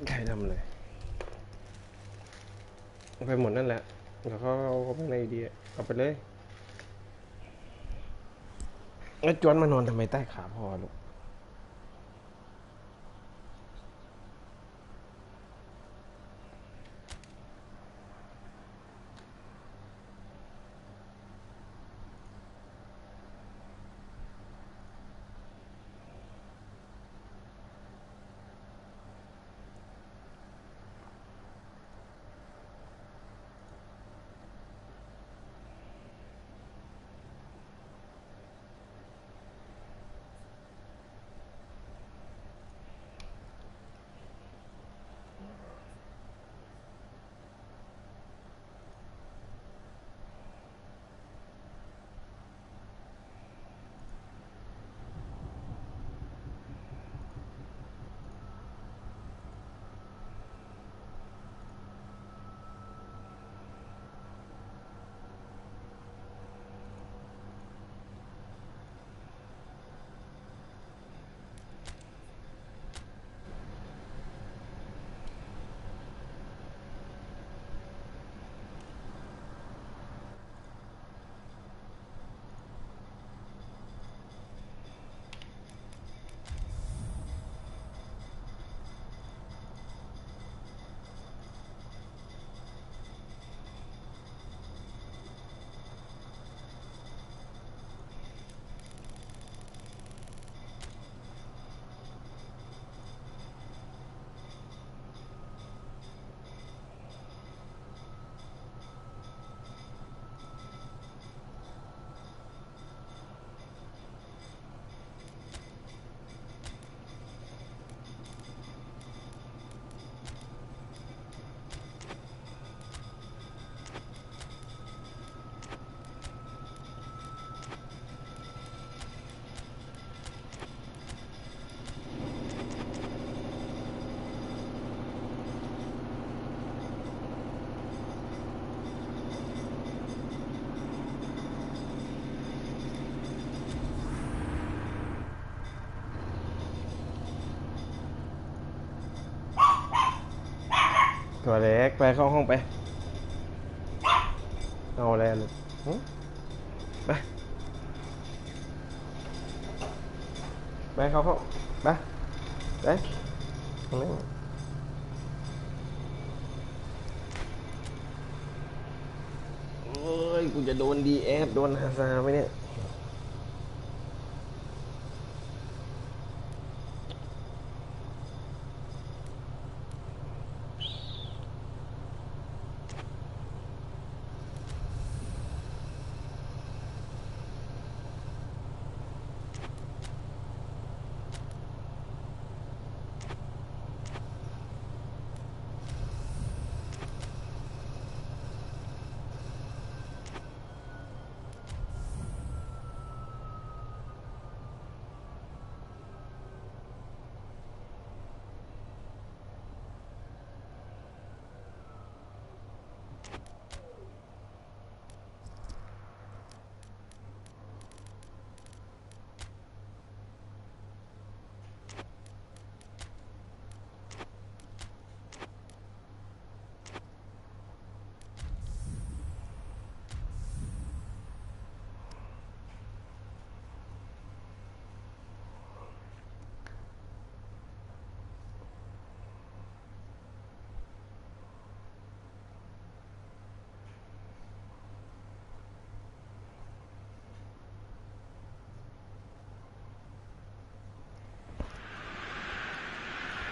ใครทำเลยไปหมดนั่นแหละเดี๋ยวเขาเอาไปในดีเอาไปเลยแล้วจวนมานอนทำไมใต้ขาพ่อลูกตัวเล็กไปเข้าห้องไปเอาอะไรลูกไปไปเข้าห้องไปไปตรงนี้เอ้ยกูจะโดนดีเอฟโดนฮาซาไหมเนี่ย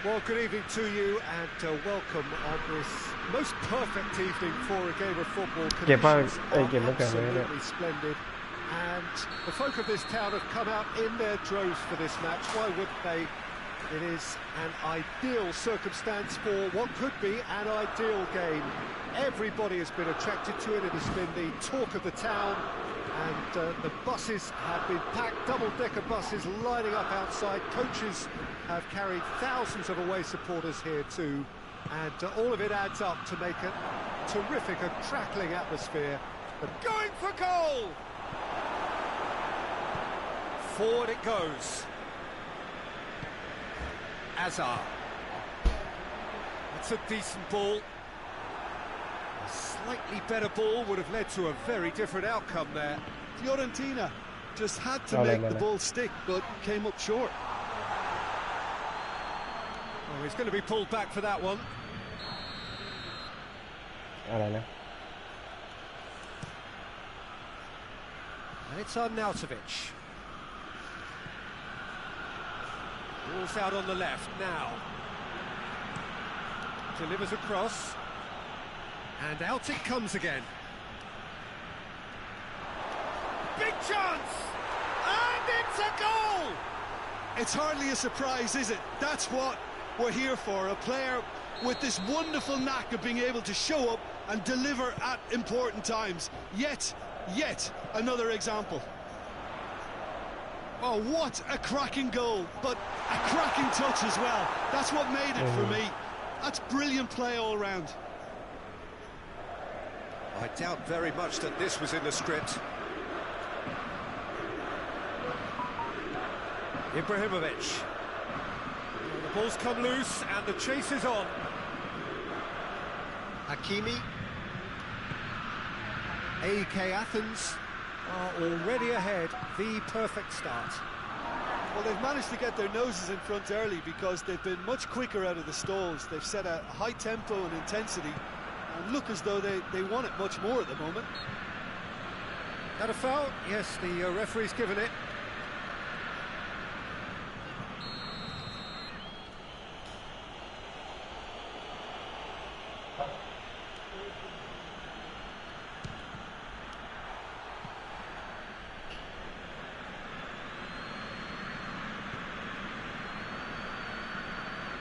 Well, good evening to you and welcome on this most perfect evening for a game of football. Conditions are absolutely splendid, and the folk of this town have come out in their droves for this match. Why wouldn't they? It is an ideal circumstance for what could be an ideal game. Everybody has been attracted to it. It has been the talk of the town, and the buses have been packed, double-decker buses lining up outside. Coaches have carried thousands of away supporters here too, and all of it adds up to make a terrific, a crackling atmosphere. But going for goal! Forward it goes. Azar. that's a decent ball. A slightly better ball would have led to a very different outcome there. Fiorentina just had to make the ball stick, but came up short. Oh, he's going to be pulled back for that one. And it's Arnautovic. Ball's out on the left now. Delivers across. And out it comes again. Big chance! And it's a goal! It's hardly a surprise, is it? That's what we're here for. A player with this wonderful knack of being able to show up and deliver at important times. Yet another example. Oh, what a cracking goal, but a cracking touch as well. That's what made it for me. That's brilliant play all round. I doubt very much that this was in the script. Ibrahimovic. The ball's come loose and the chase is on. Hakimi. AEK Athens are already ahead. The perfect start. Well, they've managed to get their noses in front early because they've been much quicker out of the stalls. They've set a high tempo and intensity and look as though they want it much more at the moment. That a foul? Yes, the referee's given it.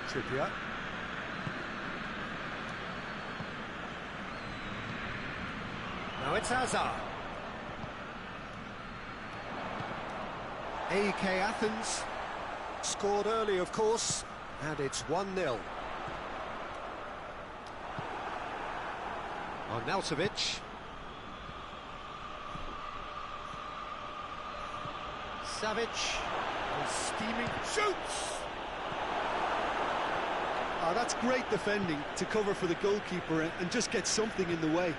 Trippier. Now it's Hazard. AEK Athens scored early, of course, and it's 1-0. Arnautovic. Savic. Steaming. Shoots! Oh, that's great defending to cover for the goalkeeper and just get something in the way.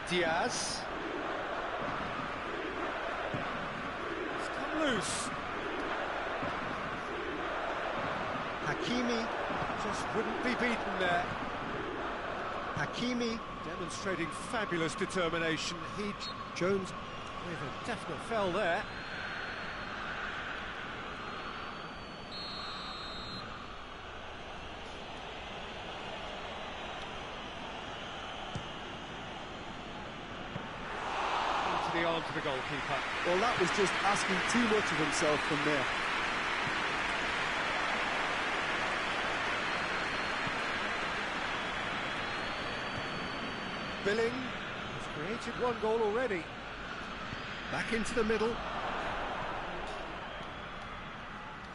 Diaz. It's come loose. Hakimi just wouldn't be beaten there. Hakimi demonstrating fabulous determination. Jones with a definite foul there. The arm to the goalkeeper. Well, that was just asking too much of himself from there. Billing has created one goal already. Back into the middle.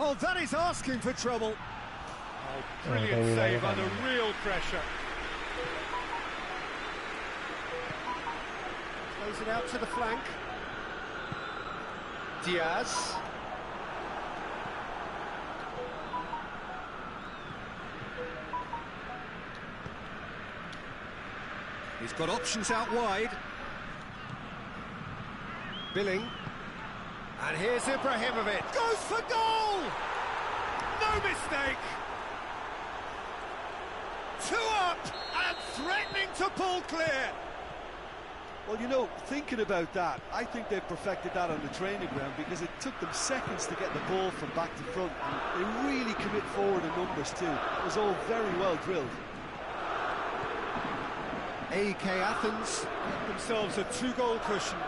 Oh, that is asking for trouble. Oh, brilliant save under real pressure. Plays it out to the flank. Diaz. He's got options out wide. Billing. And here's Ibrahimovic. Goes for goal! No mistake! 2 up and threatening to pull clear. Well, you know, thinking about that, I think they've perfected that on the training ground because it took them seconds to get the ball from back to front. And they really commit forward in numbers too. It was all very well drilled. AEK Athens get themselves a 2-goal cushion.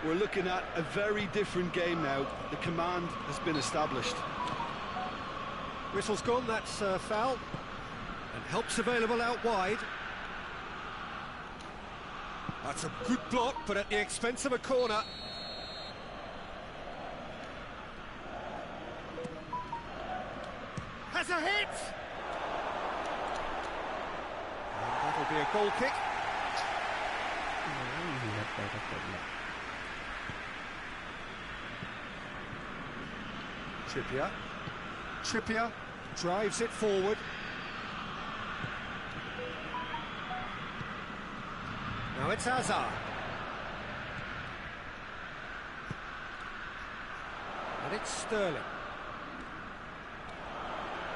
We're looking at a very different game now. The command has been established. Whistle's gone, that's a foul. And help's available out wide. That's a good block, but at the expense of a corner. Has a hit! And that'll be a goal kick. Trippier. Drives it forward. Now it's Hazard. And it's Sterling.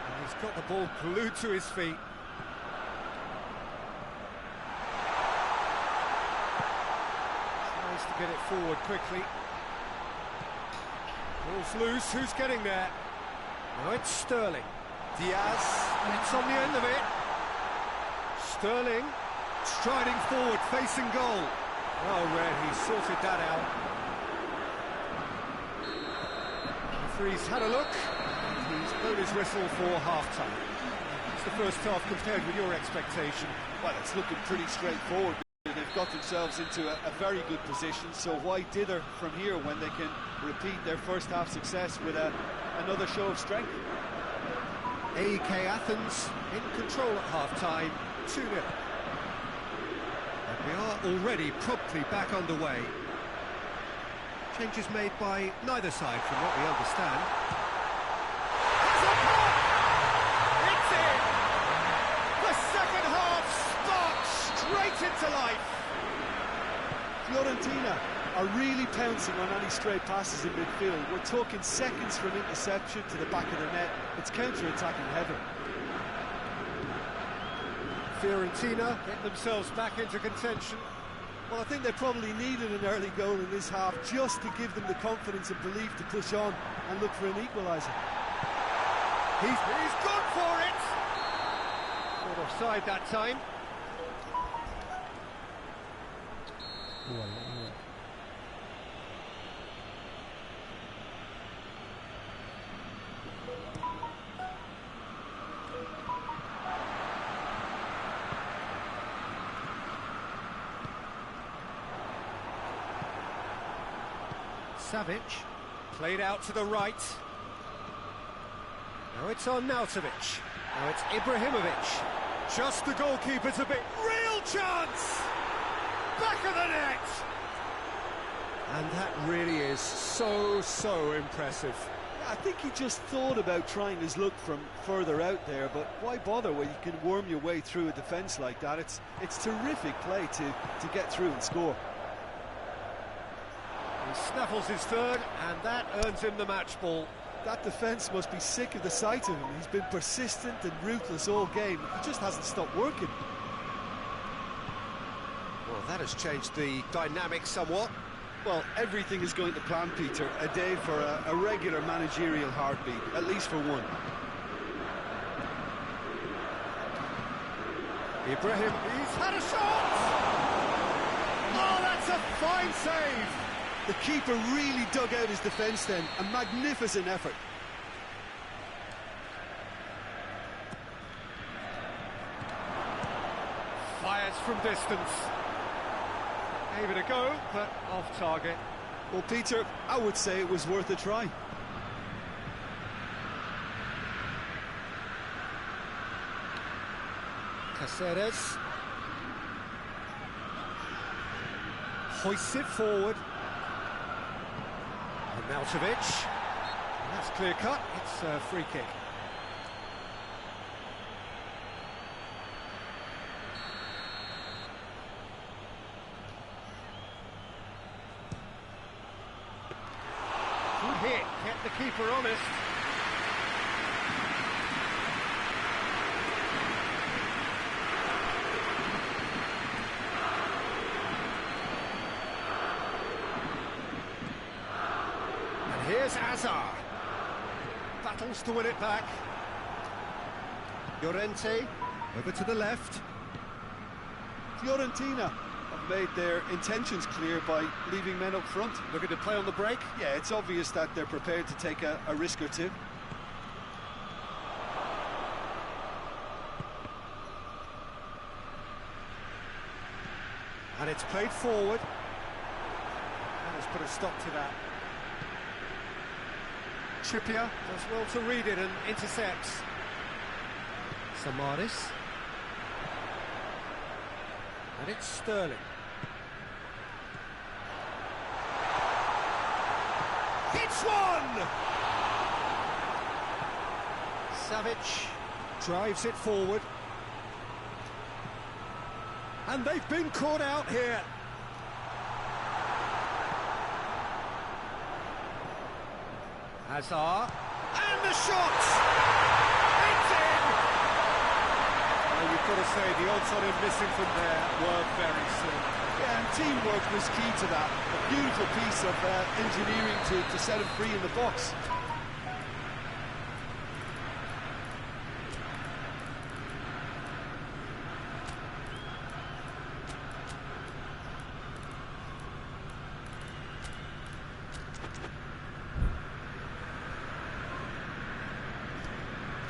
And he's got the ball glued to his feet. Tries to get it forward quickly. Ball's loose, who's getting there? Now it's Sterling. Diaz, it's on the end of it. Sterling, striding forward, facing goal. Oh, Red, he sorted that out. The referee's had a look. He's blown his whistle for half-time. It's the first half compared with your expectation. Well, it's looking pretty straightforward. They've got themselves into a very good position, so why dither from here when they can repeat their first half success with another show of strength? AEK Athens in control at half-time, 2-0. And we are already promptly back underway. Changes made by neither side from what we understand. It's in! The second half sparks straight into life. Fiorentina are really pouncing on any stray passes in midfield. We're talking seconds from interception to the back of the net. It's counter-attacking heaven. Fiorentina get themselves back into contention. Well, I think they probably needed an early goal in this half just to give them the confidence and belief to push on and look for an equaliser. He's gone for it! Not offside that time. Savic, played out to the right. Now it's on Nautovic. Now it's Ibrahimovic. Just the goalkeeper's a bit. Real chance! Back of the net! And that really is so impressive. I think he just thought about trying his luck from further out there, but why bother when you can worm your way through a defence like that? It's terrific play to get through and score. He snaffles his third, and that earns him the match ball. That defence must be sick of the sight of him. He's been persistent and ruthless all game. He just hasn't stopped working. Well, that has changed the dynamic somewhat. Well, everything is going to plan, Peter. A day for a regular managerial heartbeat, at least for one. Ibrahim, he's had a shot! Oh, that's a fine save! The keeper really dug out his defence then. A magnificent effort. Fires from distance. Gave it a go, but off target. Well, Peter, I would say it was worth a try. Caceres hoists it forward. And Nautovic. That's clear cut. It's a free kick. Good hit. Kept the keeper honest. Here's Hazard. Battles to win it back. Llorente over to the left. Fiorentina have made their intentions clear by leaving men up front. Looking to play on the break. Yeah, it's obvious that they're prepared to take a risk or two. And it's played forward. And it's put a stop to that. Trippier does well to read it and intercepts. Samaris. And it's Sterling. It's one! Savic drives it forward. And they've been caught out here. Hazard. And the shot! It's in! Well, you've got to say the odds on him missing from there were very slim. Yeah, and teamwork was key to that. A beautiful piece of engineering to set him free in the box.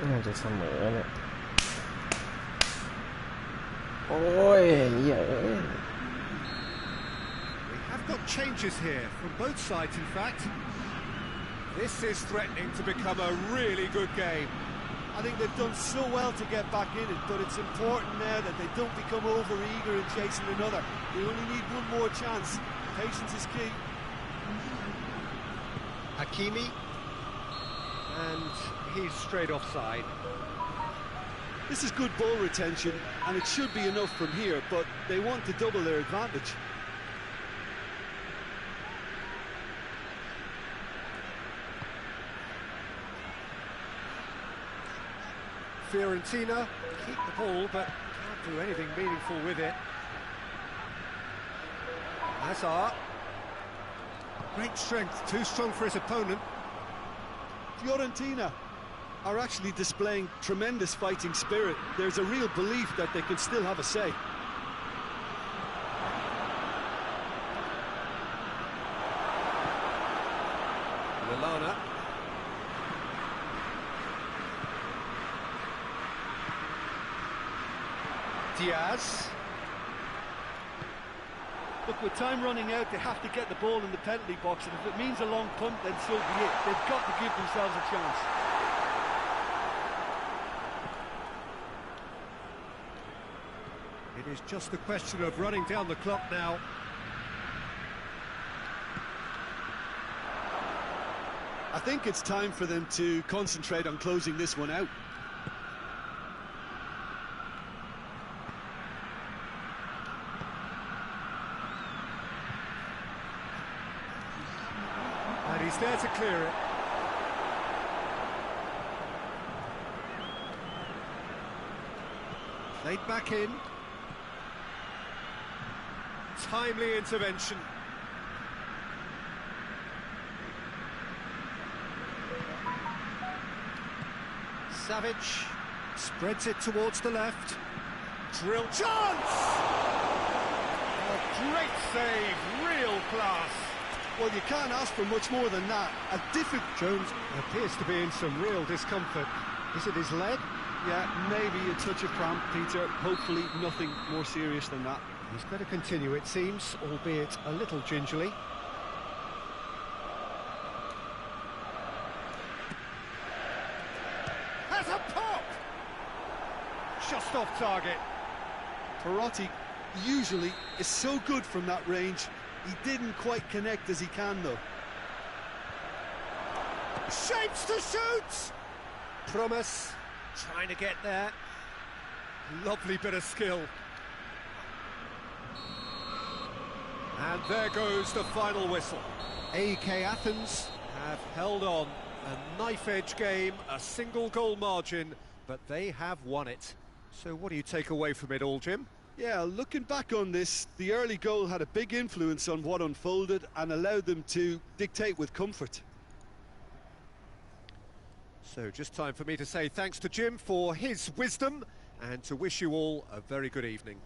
Cái nàyจะเสมอเนี่ยโอ้ยเหี้ย We have got changes here from both sides, in fact. This is threatening to become a really good game. I think they've done so well to get back in it, but it's important now that they don't become over-eager in chasing another. They only need one more chance. Patience is key. Hakimi. And he's straight offside. This is good ball retention, and it should be enough from here, but they want to double their advantage. Fiorentina keep the ball, but can't do anything meaningful with it. Hazard. Great strength, too strong for his opponent. Fiorentina are actually displaying tremendous fighting spirit. There's a real belief that they can still have a say. Lallana. Diaz. Look, with time running out, they have to get the ball in the penalty box, and if it means a long punt, then so be it. They've got to give themselves a chance. It is just a question of running down the clock now. I think it's time for them to concentrate on closing this one out. And he's there to clear it. Played back in. Timely intervention. Savic spreads it towards the left. Drill chance! A great save, real class. Well, you can't ask for much more than that. Jones appears to be in some real discomfort. Is it his leg? Yeah, maybe a touch of cramp, Peter. Hopefully nothing more serious than that. He's going to continue, it seems, albeit a little gingerly. Has a pop! Just off target. Perotti usually is so good from that range. He didn't quite connect as he can, though. Shapes to shoot! Promise, trying to get there. Lovely bit of skill. And there goes the final whistle. AK Athens have held on. A knife-edge game, a single goal margin, but they have won it. So what do you take away from it all, Jim? Yeah, looking back on this, the early goal had a big influence on what unfolded and allowed them to dictate with comfort. So just time for me to say thanks to Jim for his wisdom and to wish you all a very good evening.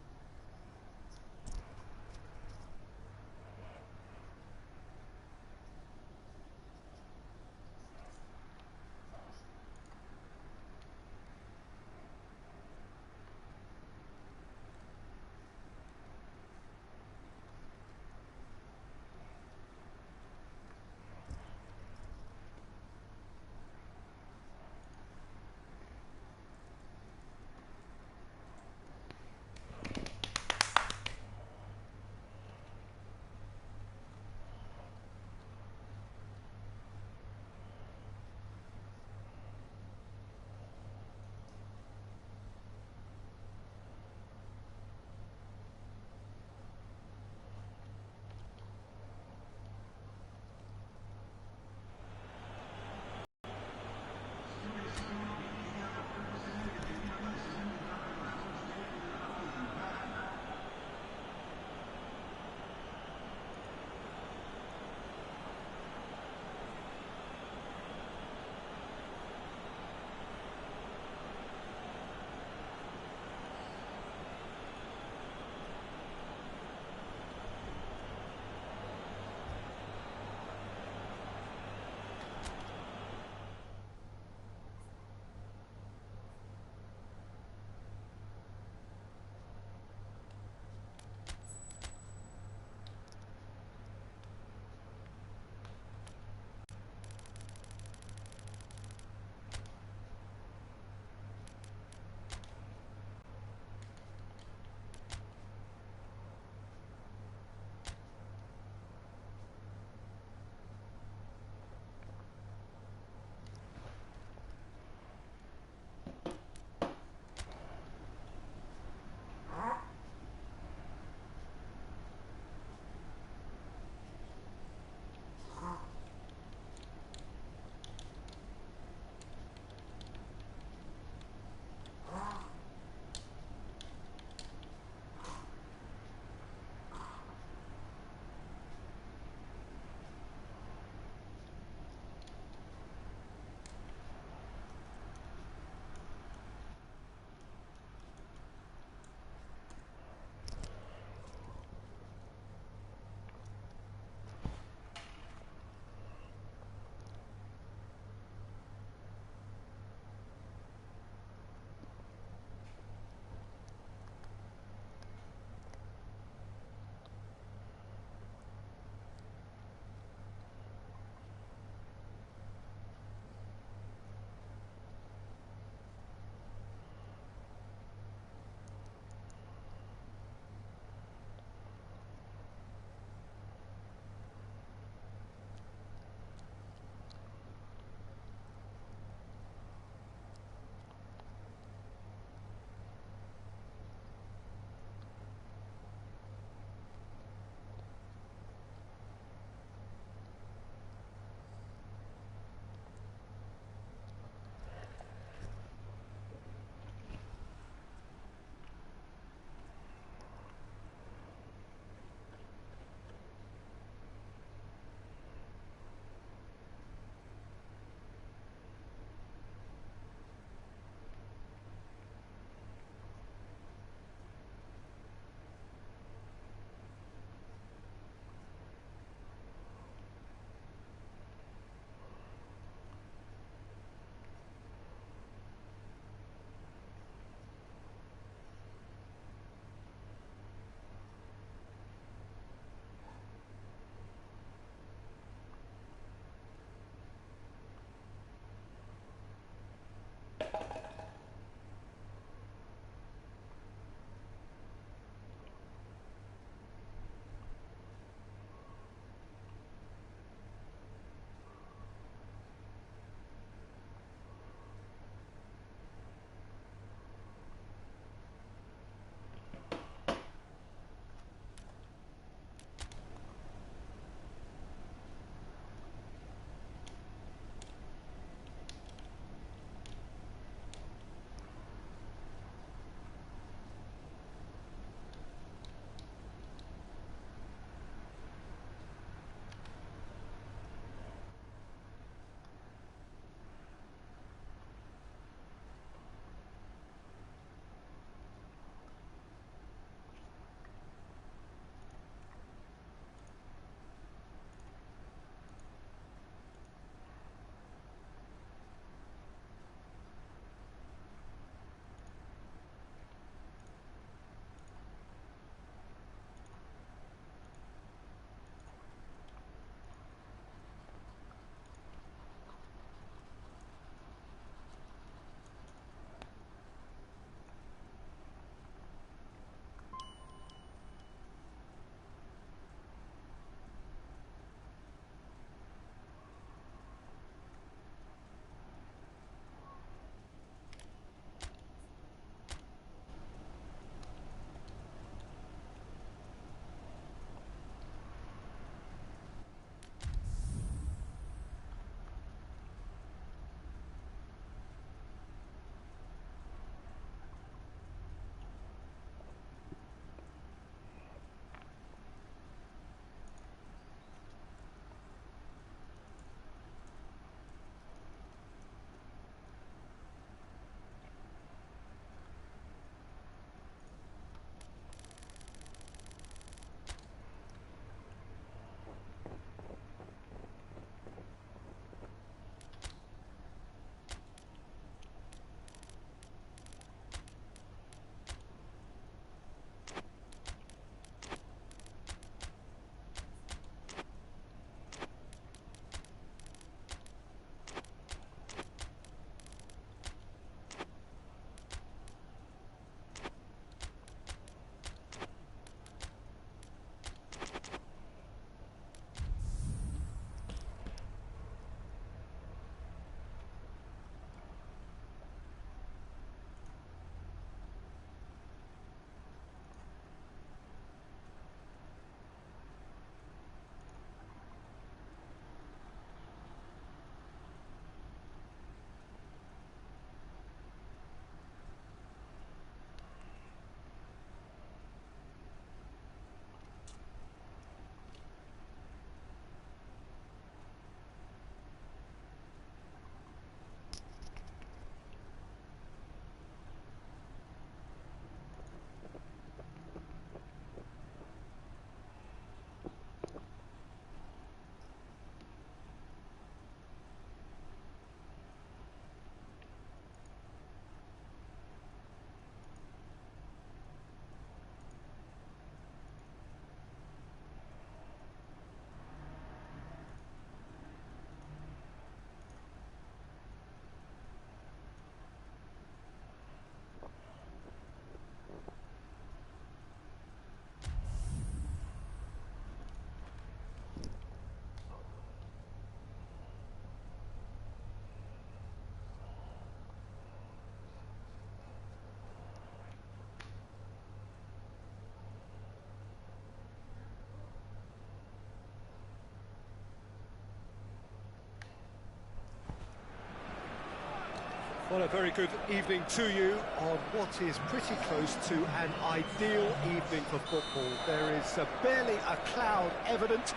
Well, a very good evening to you on what is pretty close to an ideal evening for football. There is barely a cloud evident.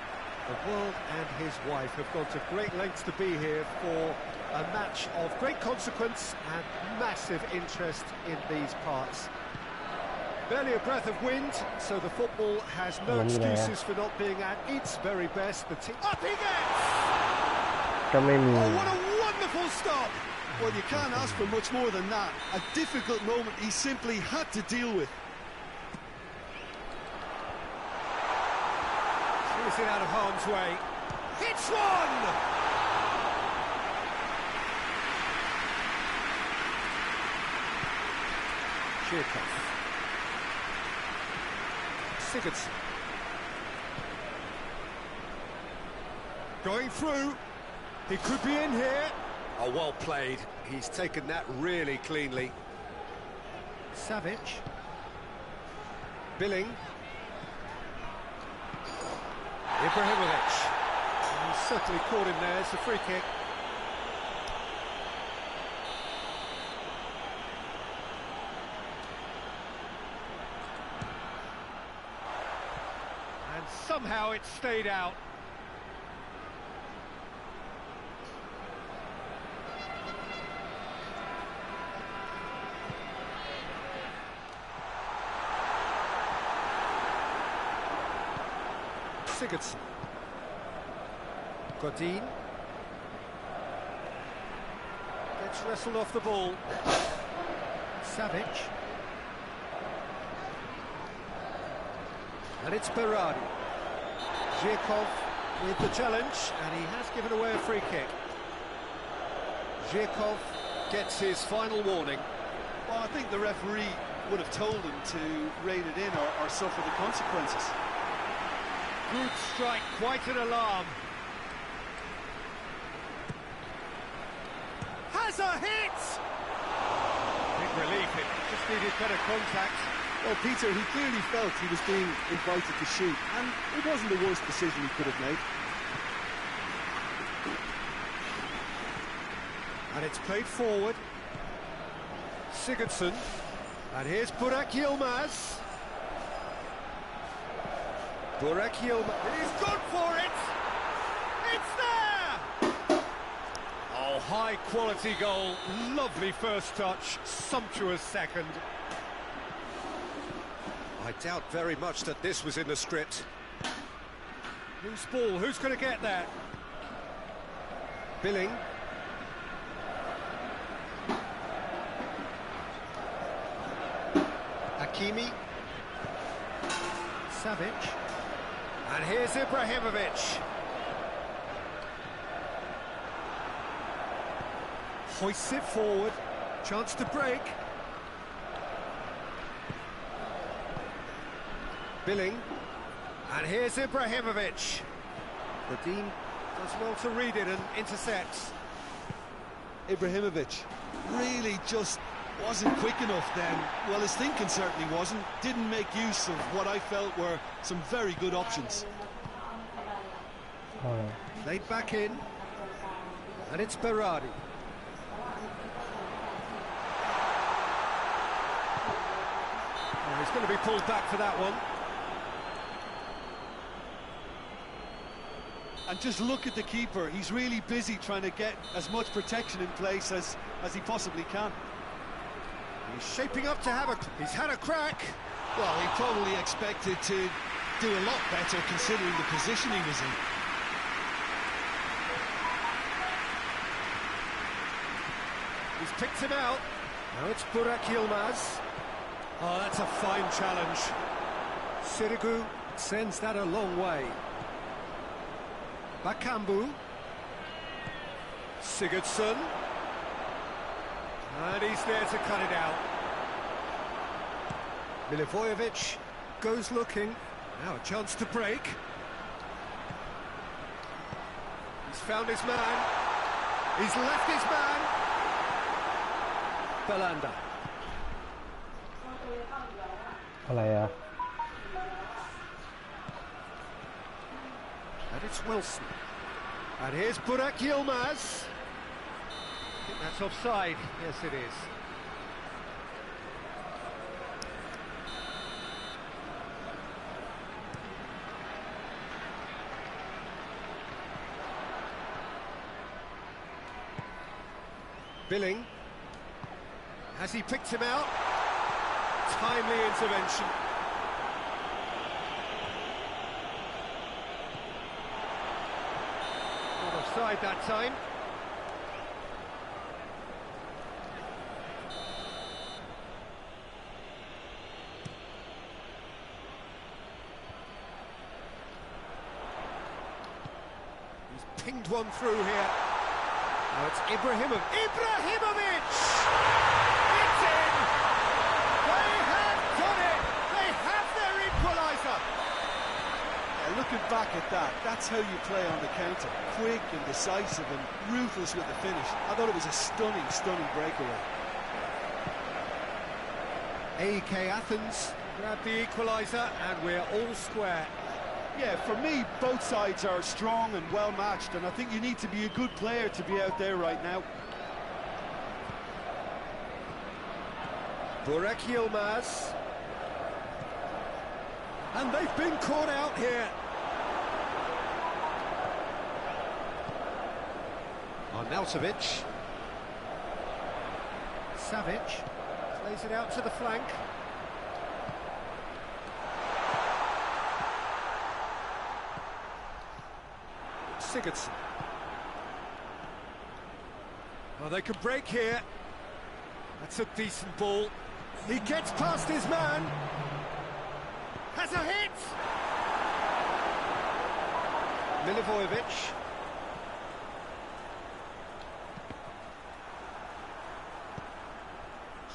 The world and his wife have gone to great lengths to be here for a match of great consequence and massive interest in these parts. Barely a breath of wind, so the football has no excuses for not being at its very best. The team up he gets! Oh, what a wonderful stop! Well, you can't ask for much more than that. A difficult moment he simply had to deal with. He's in out of harm's way. Hits one! Zhirkov. Sigurdsson. Going through. He could be in here. Oh, well played. He's taken that really cleanly. Savic. Billing. Ibrahimovic. He's certainly caught him there. It's a free kick. And somehow it stayed out. Sigurdsson. Godin. Gets wrestled off the ball. Savic. And it's Berardi. Zhirkov with the challenge, and he has given away a free kick. Zhirkov gets his final warning. Well, I think the referee would have told him to rein it in or suffer the consequences. Good strike, quite an alarm. Has a hit! Big relief, it just needed better contact. Well, Peter, he clearly felt he was being invited to shoot, and it wasn't the worst decision he could have made. And it's played forward. Sigurdsson. And here's Burak Yilmaz. Burak Yilmaz. He's gone for it! It's there! Oh, high-quality goal. Lovely first touch. Sumptuous second. I doubt very much that this was in the script. Loose ball. Who's going to get that? Billing. Hakimi. Savic. And here's Ibrahimovic. Hoists it forward. Chance to break. Billing. And here's Ibrahimovic. Godin does well to read it and intercepts. Ibrahimovic really just wasn't quick enough then. Well, his thinking certainly wasn't. Didn't make use of what I felt were some very good options. Laid back in. And it's Berardi. Oh, he's going to be pulled back for that one. And just look at the keeper. He's really busy trying to get as much protection in place as he possibly can. He's shaping up to have he's had a crack. Well, he probably expected to do a lot better considering the position he was in. He's picked him out. Now it's Burak Yilmaz. Oh, that's a fine challenge. Sirigu sends that a long way. Bakambu. Sigurdsson. And he's there to cut it out. Milivojevic goes looking. Now a chance to break. He's found his man. He's left his man. Belanda. อะไรอ่ะ And it's Wilson. And here's Burak Yilmaz. I think that's offside. Yes, it is. Billing. Has he picked him out? Timely intervention. Not offside that time. He's pinged one through here. Now it's Ibrahimovic. Ibrahimovic! It's in! They back at that. That's how you play on the counter. Quick and decisive and ruthless with the finish. I thought it was a stunning, stunning breakaway. AEK Athens grab the equaliser, and we're all square. Yeah, for me, both sides are strong and well matched, and I think you need to be a good player to be out there right now. Burak Yilmaz. And they've been caught out here. Arnautovic. Savic plays it out to the flank. Sigurdsson. Well, they could break here. That's a decent ball. He gets past his man. Has a hit! Milivojevic.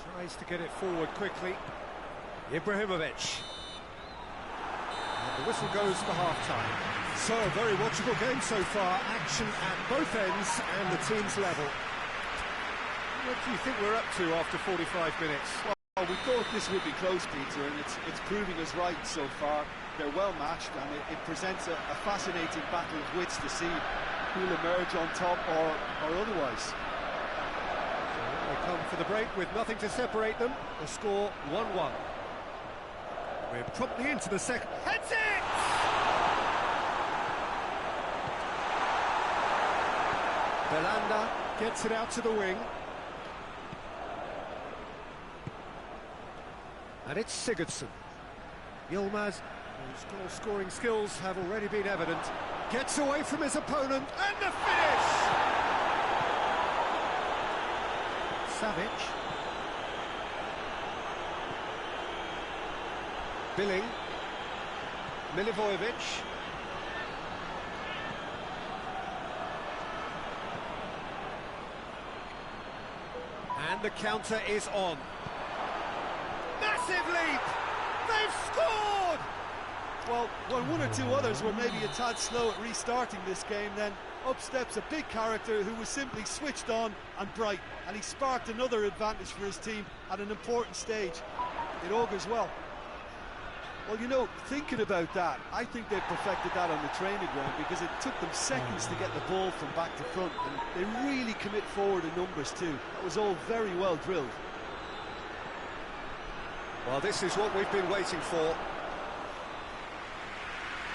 Tries to get it forward quickly. Ibrahimovic. And the whistle goes for half-time. So, a very watchable game so far. Action at both ends and the team's level. What do you think we're up to after 45 minutes? Well, we thought this would be close, Peter, and it's proving us right so far. They're well matched, and it presents a fascinating battle of wits to see who'll emerge on top or otherwise. So they come for the break with nothing to separate them. The score 1-1. We're promptly into the second. Heads it! Belanda gets it out to the wing. And it's Sigurdsson. Yilmaz, whose goal-scoring skills have already been evident, gets away from his opponent, and the finish! Savic. Billing. Milivojevic. And the counter is on. Massive leap! They've scored! Well, when one or two others were maybe a tad slow at restarting this game, then up steps a big character who was simply switched on and bright, and he sparked another advantage for his team at an important stage. It augurs well. Well, you know, thinking about that, I think they perfected that on the training ground, because it took them seconds to get the ball from back to front, and they really commit forward in numbers too. That was all very well drilled. Well, this is what we've been waiting for.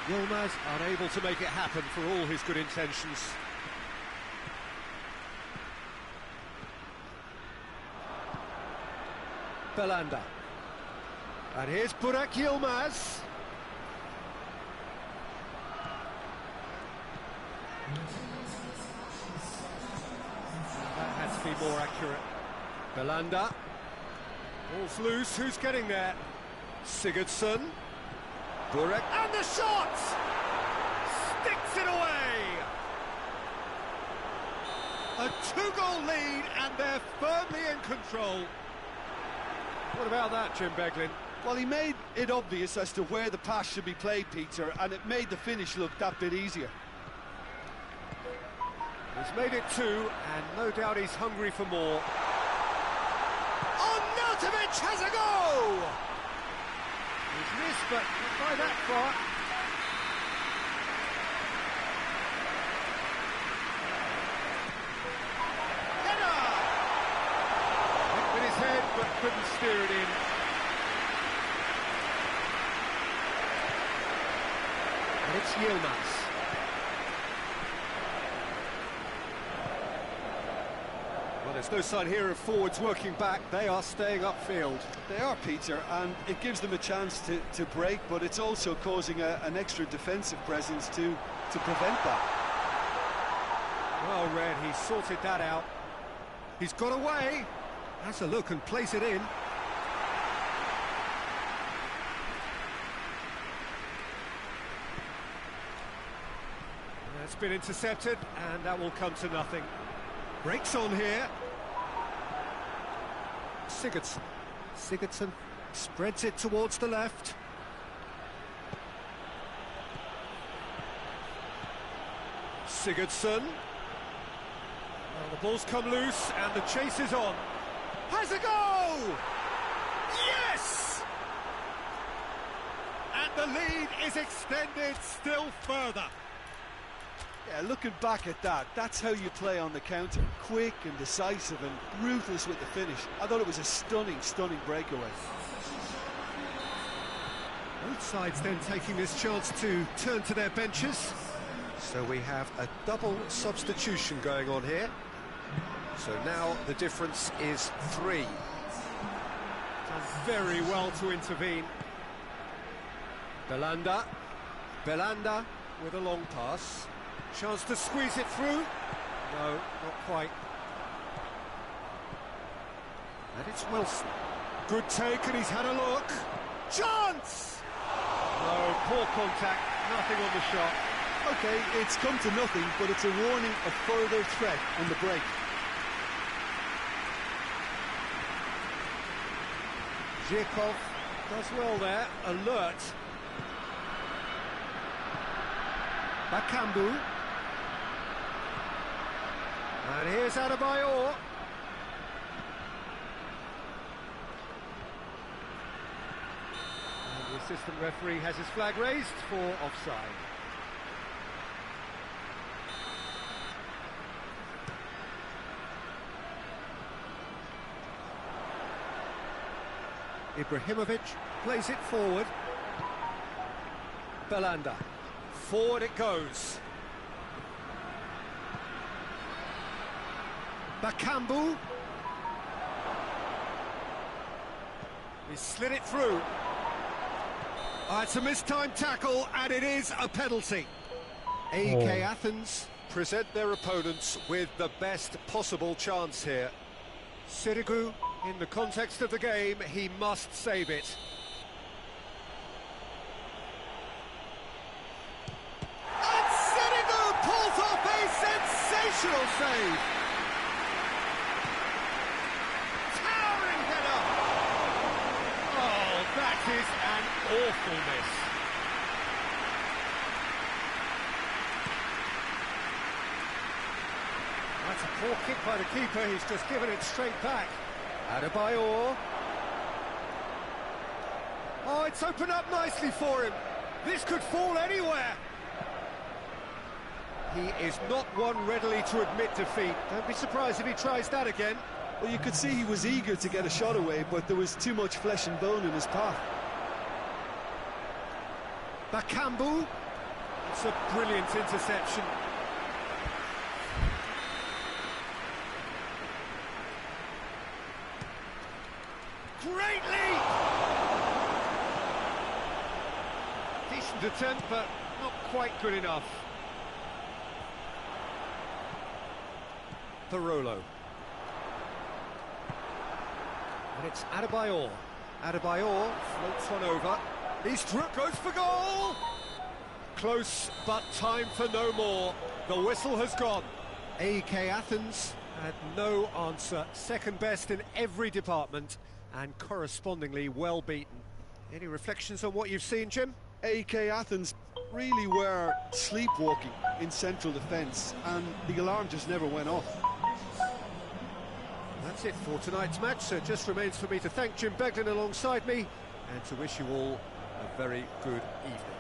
Yilmaz unable to make it happen for all his good intentions. Belanda. And here's Burak Yilmaz. That had to be more accurate. Belanda. Ball's loose, who's getting there? Sigurdsson. Burak, and the shot! Sticks it away! A two-goal lead, and they're firmly in control. What about that, Jim Beglin? Well, he made it obvious as to where the pass should be played, Peter, and it made the finish look that bit easier. He's made it two, and no doubt he's hungry for more. Arnautovic has a go! He's missed, but not by that far. Header! Hit with his head, but couldn't steer it in. And it's Yilmaz. Well, there's no sign here of forwards working back. They are staying upfield. They are, Peter, and it gives them a chance to break, but it's also causing an extra defensive presence to prevent that. Well read, he sorted that out. He's got away. Has a look and plays it in. That's been intercepted, and that will come to nothing. Breaks on here. Sigurdsson. Sigurdsson spreads it towards the left. Sigurdsson. Well, the ball's come loose and the chase is on. Has a go! Yes! And the lead is extended still further. Yeah, looking back at that, that's how you play on the counter. Quick and decisive and ruthless with the finish. I thought it was a stunning, stunning breakaway. Both sides then taking this chance to turn to their benches. So we have a double substitution going on here. So now the difference is 3. Done very well to intervene. Belanda with a long pass. Chance to squeeze it through. No, not quite. And it's Wilson. Good take, and he's had a look. Chance! No, poor contact, nothing on the shot. Okay, it's come to nothing, but it's a warning of further threat on the break. Zhirkov does well there, alert. Bakambu. And here's Adebayor. And the assistant referee has his flag raised for offside. Ibrahimovic plays it forward. Belanda. Forward it goes. Bakambu. He slid it through. It's a mistimed tackle, and it is a penalty. AEK Athens present their opponents with the best possible chance here. Sirigu, in the context of the game, he must save it. And Sirigu pulls off a sensational save. Towering header. Oh, that is an awful miss. That's a poor kick by the keeper, he's just given it straight back. Adebayor. Oh, it's opened up nicely for him. This could fall anywhere. He is not one readily to admit defeat. Don't be surprised if he tries that again. Well, you could see he was eager to get a shot away, but there was too much flesh and bone in his path. Bakambu. It's a brilliant interception. Great leap! Decent attempt, but not quite good enough. Parolo. And it's Adebayor. Adebayor floats one over. Eastbrook goes for goal! Close, but time for no more. The whistle has gone. AEK Athens had no answer. Second best in every department, and correspondingly well beaten. Any reflections on what you've seen, Jim? AEK Athens really were sleepwalking in central defence, and the alarm just never went off. That's it for tonight's match, so it just remains for me to thank Jim Beglin alongside me, and to wish you all a very good evening.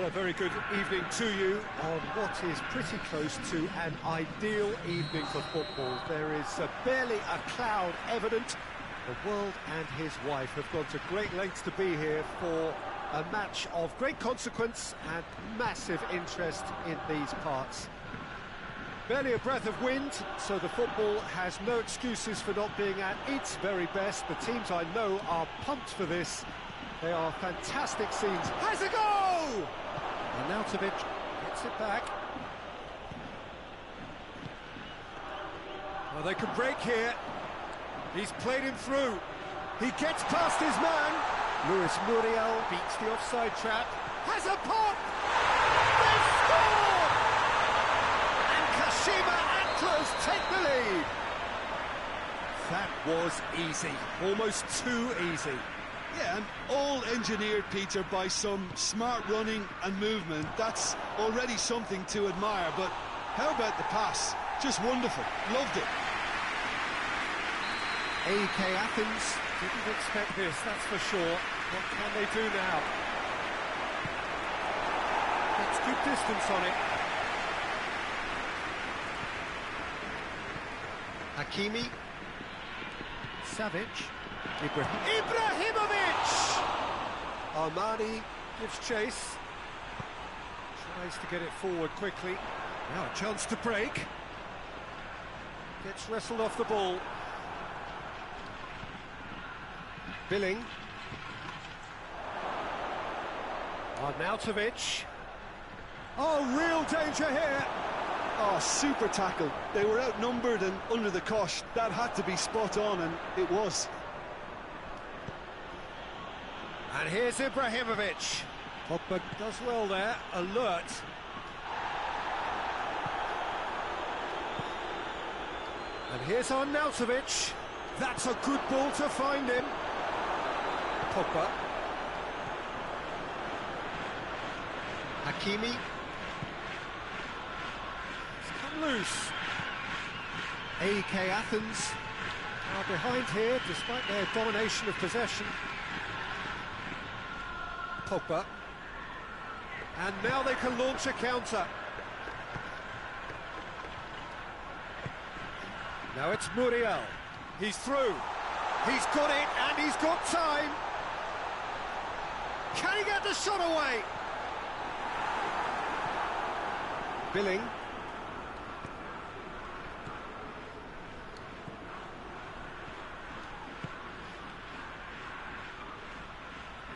Well, a very good evening to you on what is pretty close to an ideal evening for football. There is barely a cloud evident. The world and his wife have gone to great lengths to be here for a match of great consequence and massive interest in these parts. Barely a breath of wind, so the football has no excuses for not being at its very best. The teams I know are pumped for this. They are fantastic scenes. Has a go! Arnautovic gets it back. Well, they can break here. He's played him through. He gets past his man. Luis Muriel beats the offside trap. Has a pop! They score! And Kashima Antlers take the lead. That was easy. Almost too easy. Yeah, and all engineered, Peter, by some smart running and movement. That's already something to admire, but how about the pass? Just wonderful. Loved it. AEK Athens didn't expect this, that's for sure. What can they do now? Gets good distance on it. Hakimi. Savic. Ibrahimovic! Armani gives chase. Tries to get it forward quickly. Now a chance to break. Gets wrestled off the ball. Billing. Arnautovic. Oh, real danger here. Oh, super tackle. They were outnumbered and under the cosh. That had to be spot on, and it was. And here's Ibrahimovic. Pogba does well there, alert. And here's Arnautovic. That's a good ball to find him. Pogba. Hakimi. It's come loose. AEK Athens are behind here despite their domination of possession. Pogba. And now they can launch a counter. Now it's Muriel. He's through. He's got it and he's got time. Can he get the shot away? Billing.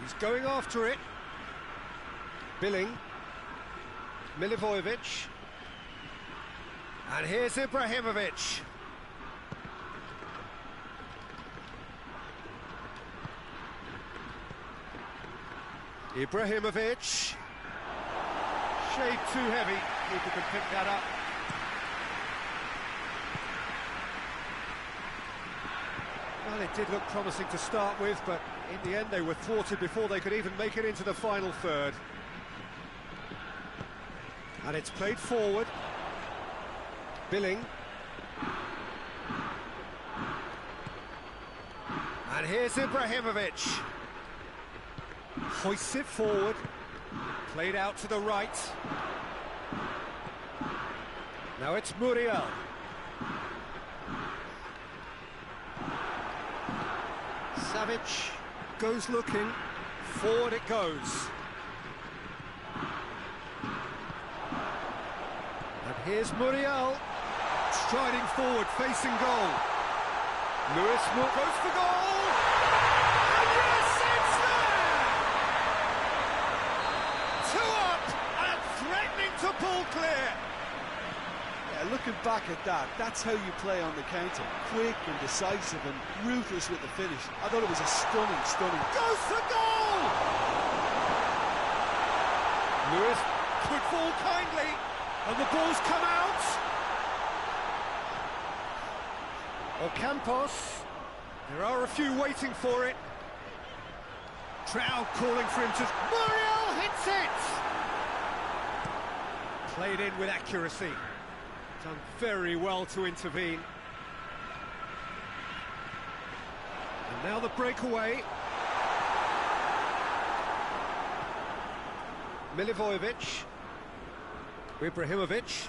He's going after it. Billing. Milivojevic. And here's Ibrahimovic. Ibrahimovic. Shade too heavy. Keeper can pick that up. Well, it did look promising to start with, but in the end they were thwarted before they could even make it into the final third. And it's played forward. Billing. And here's Ibrahimovic. Hoists it forward. Played out to the right. Now it's Muriel. Savic goes looking. Forward it goes. And here's Muriel. Striding forward, facing goal. Luis Muriel goes for goal. And yes, it's there! 2 up and threatening to pull clear. Yeah, looking back at that, that's how you play on the counter. Quick and decisive and ruthless with the finish. I thought it was a stunning. Goes for goal! Lewis could fall kindly, and the ball's come out. Ocampos, there are a few waiting for it. Trout calling for him to... Muriel hits it! Played in with accuracy. Done very well to intervene. And now the breakaway. Milivojevic. Ibrahimovic.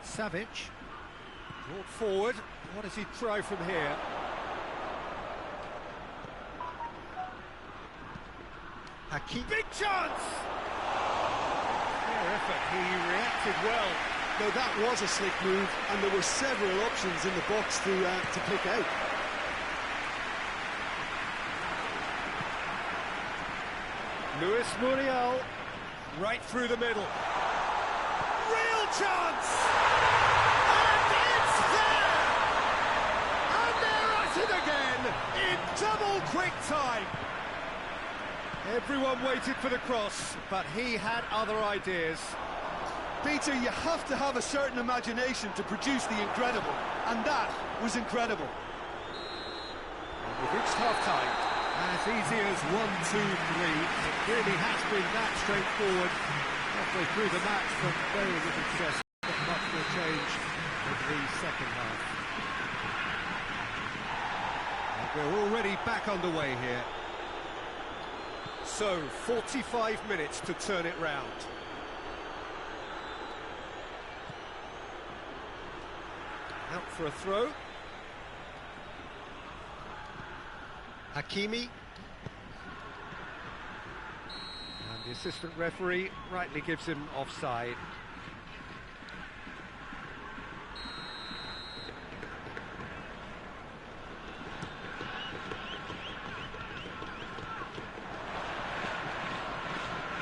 Savic. Brought forward. What does he try from here? Hakim. Big chance! Fair effort. He reacted well. No, that was a slick move, and there were several options in the box to pick out. Luis Muriel, right through the middle. Real chance! And it's there! And they're at it again, in double quick time. Everyone waited for the cross, but he had other ideas. Peter, you have to have a certain imagination to produce the incredible, and that was incredible. We've reached half-time. As easy as 1, 2, 3. It really has been that straightforward. Halfway through the match, but very little stress. Not much will change in the second half. And we're already back underway here. So, 45 minutes to turn it round. Out for a throw. Hakimi. And the assistant referee rightly gives him offside.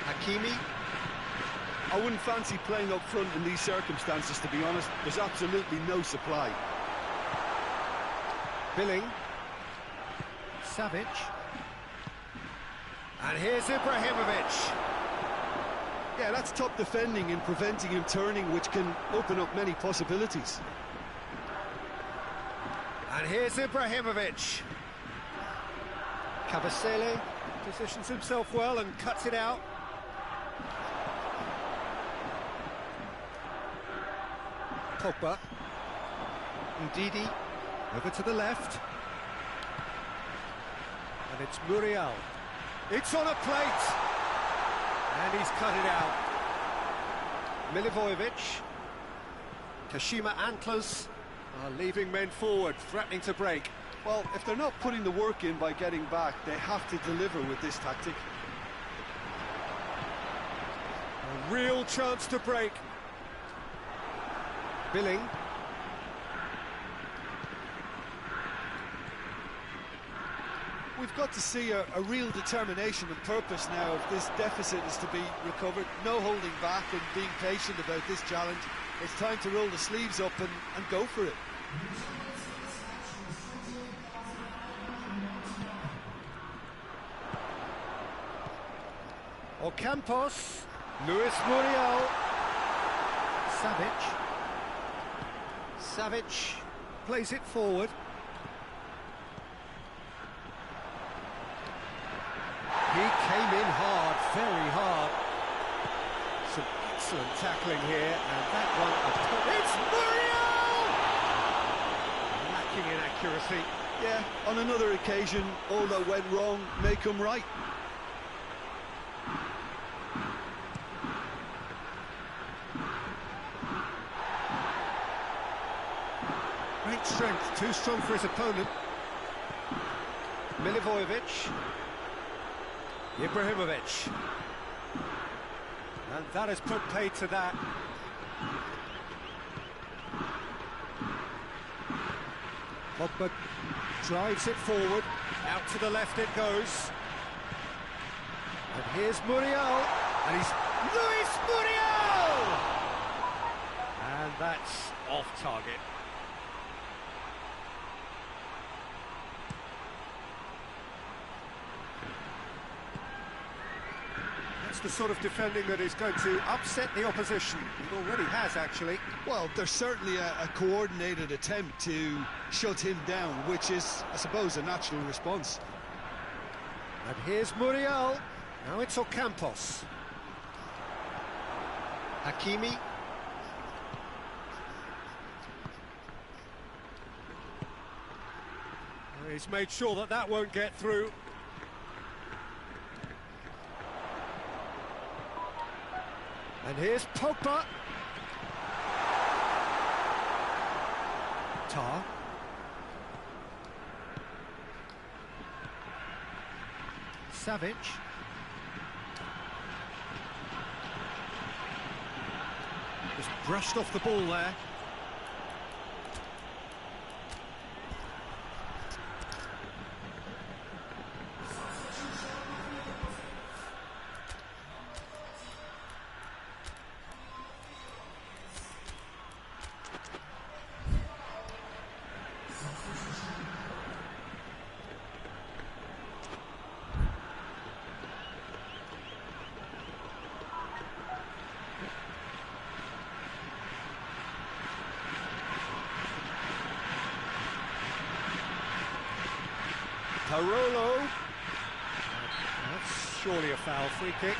Hakimi. I wouldn't fancy playing up front in these circumstances, to be honest. There's absolutely no supply. Billing. Savic. And here's Ibrahimovic. Yeah, that's top defending and preventing him turning, which can open up many possibilities. And here's Ibrahimovic. Kabasele positions himself well and cuts it out. Pogba. Ndidi. Over to the left. And it's Muriel. It's on a plate! And he's cut it out. Milivojevic. Kashima Antlers are leaving men forward, threatening to break. Well, if they're not putting the work in by getting back, they have to deliver with this tactic. A real chance to break. Billing. We've got to see a real determination and purpose now if this deficit is to be recovered. No holding back and being patient about this challenge. It's time to roll the sleeves up and go for it. Ocampos. Luis Muriel. Savic. Savic plays it forward. He came in hard, very hard. Some excellent tackling here, and that one... It's Muriel! Lacking in accuracy. Yeah, on another occasion, all that went wrong may come right. Great strength, too strong for his opponent. Milivojevic. Ibrahimovic. And that has put paid to that. Pogba drives it forward. Out to the left it goes. And here's Muriel. And he's Luis Muriel! And that's off target. That's the sort of defending that is going to upset the opposition. It already has, actually. Well, there's certainly a coordinated attempt to shut him down, which is, I suppose, a natural response. And here's Muriel. Now it's Ocampos. Hakimi. He's made sure that that won't get through. And here's Pogba. Tar. Savic. Just brushed off the ball there. Parolo. That's surely a foul, free kick.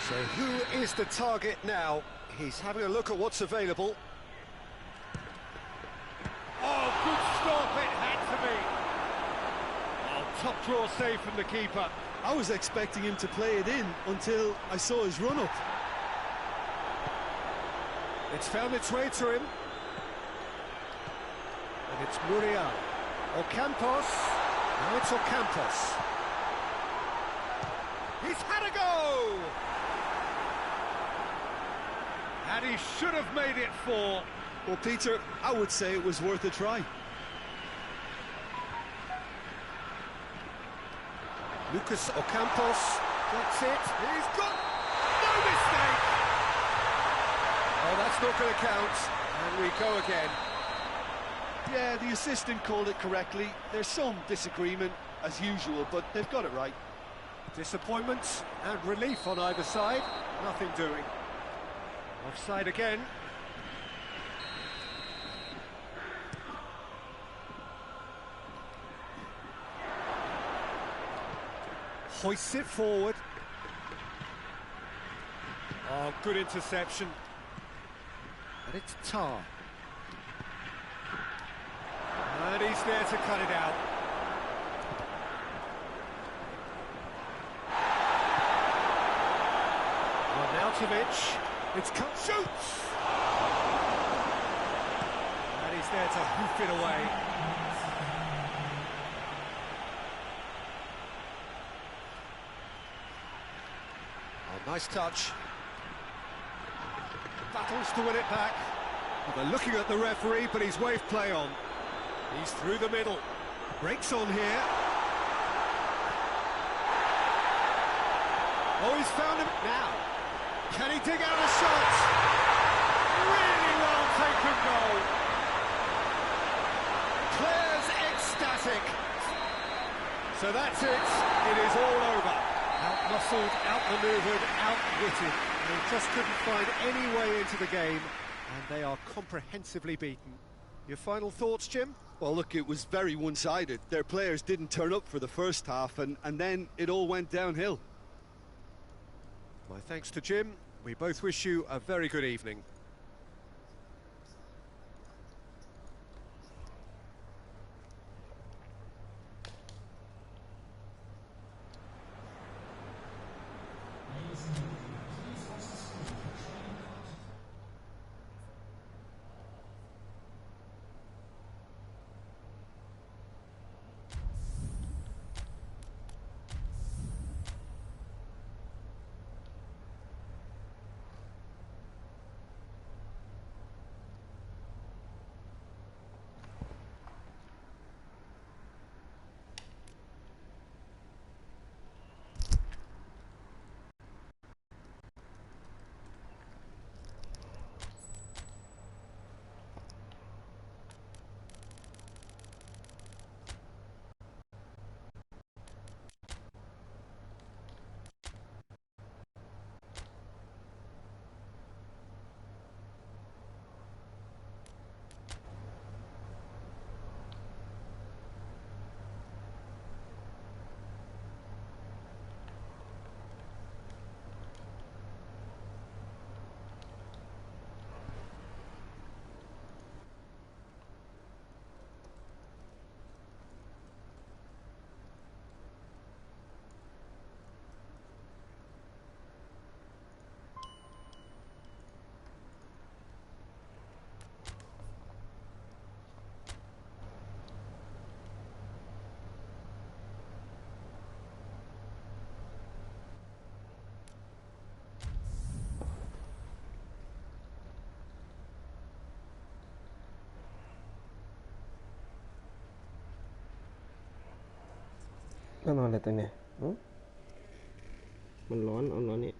So who is the target now? He's having a look at what's available. Oh, good stop, it had to be. Oh, top draw save from the keeper. I was expecting him to play it in until I saw his run-up. It's found its way to him. And it's Muriel. Ocampos. Now it's Ocampos. He's had a go! And he should have made it 4. Well, Peter, I would say it was worth a try. Lucas Ocampos gets it. He's got no mistake! Oh, that's not going to count. And we go again. Yeah, the assistant called it correctly. There's some disagreement, as usual, but they've got it right. Disappointment and relief on either side. Nothing doing. Offside again. Hoists it forward. Oh, good interception. And it's Tar. And he's there to cut it out. Arnautovic. It's cut. Shoots! And he's there to hoof it away. Oh, nice touch. Battles to win it back. Well, they're looking at the referee, but he's waved play on. He's through the middle. Breaks on here. Oh, he's found him now. Can he dig out a shot? Really well taken goal. Players ecstatic. So that's it. It is all over. Out-muscled, out-manoeuvred, outwitted. They just couldn't find any way into the game, and they are comprehensively beaten. Your final thoughts, Jim? Well, look, it was very one-sided. Their players didn't turn up for the first half, and then it all went downhill. My thanks to Jim. We both wish you a very good evening. ก็นอนอะไรตัวเนี่ยมันร้อนเอานอนนี่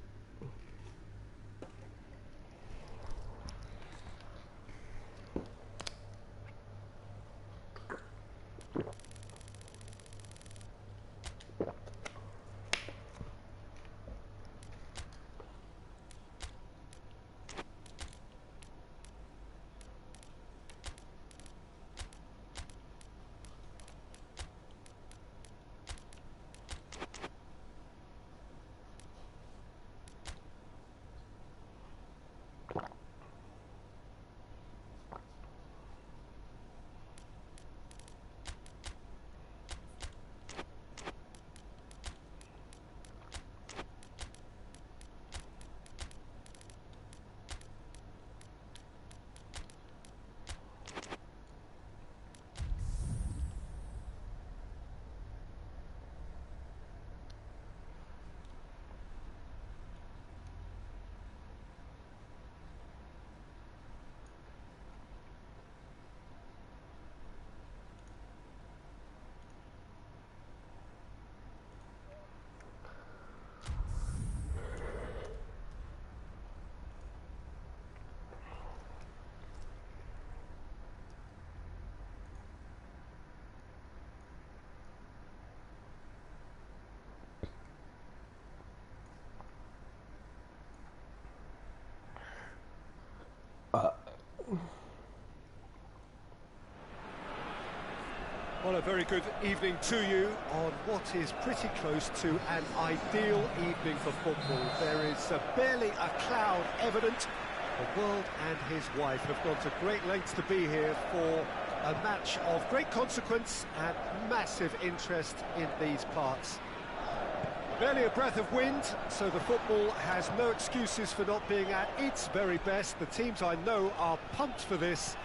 Well, a very good evening to you on what is pretty close to an ideal evening for football. There is barely a cloud evident. The world and his wife have gone to great lengths to be here for a match of great consequence and massive interest in these parts. Barely a breath of wind, so the football has no excuses for not being at its very best. The teams I know are pumped for this.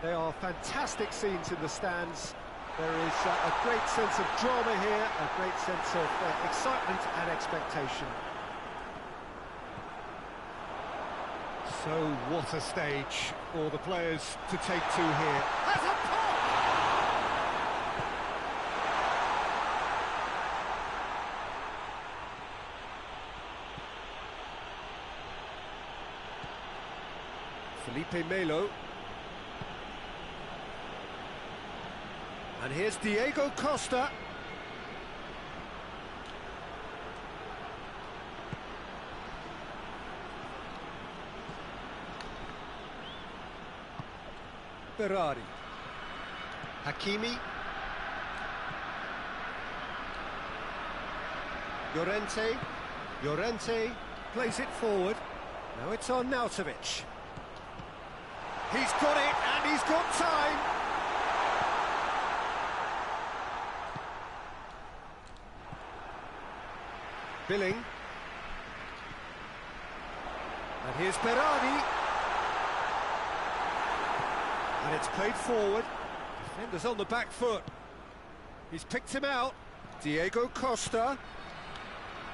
There are fantastic scenes in the stands. There is a great sense of drama here, a great sense of excitement and expectation. So what a stage for the players to take to here. Has a pop! Felipe Melo. And here's Diego Costa. Ferrari. Hakimi. Llorente. Llorente plays it forward. Now it's on Nautovic. He's got it and he's got time. Billing. And here's Berardi. And it's played forward. Defender's on the back foot. He's picked him out. Diego Costa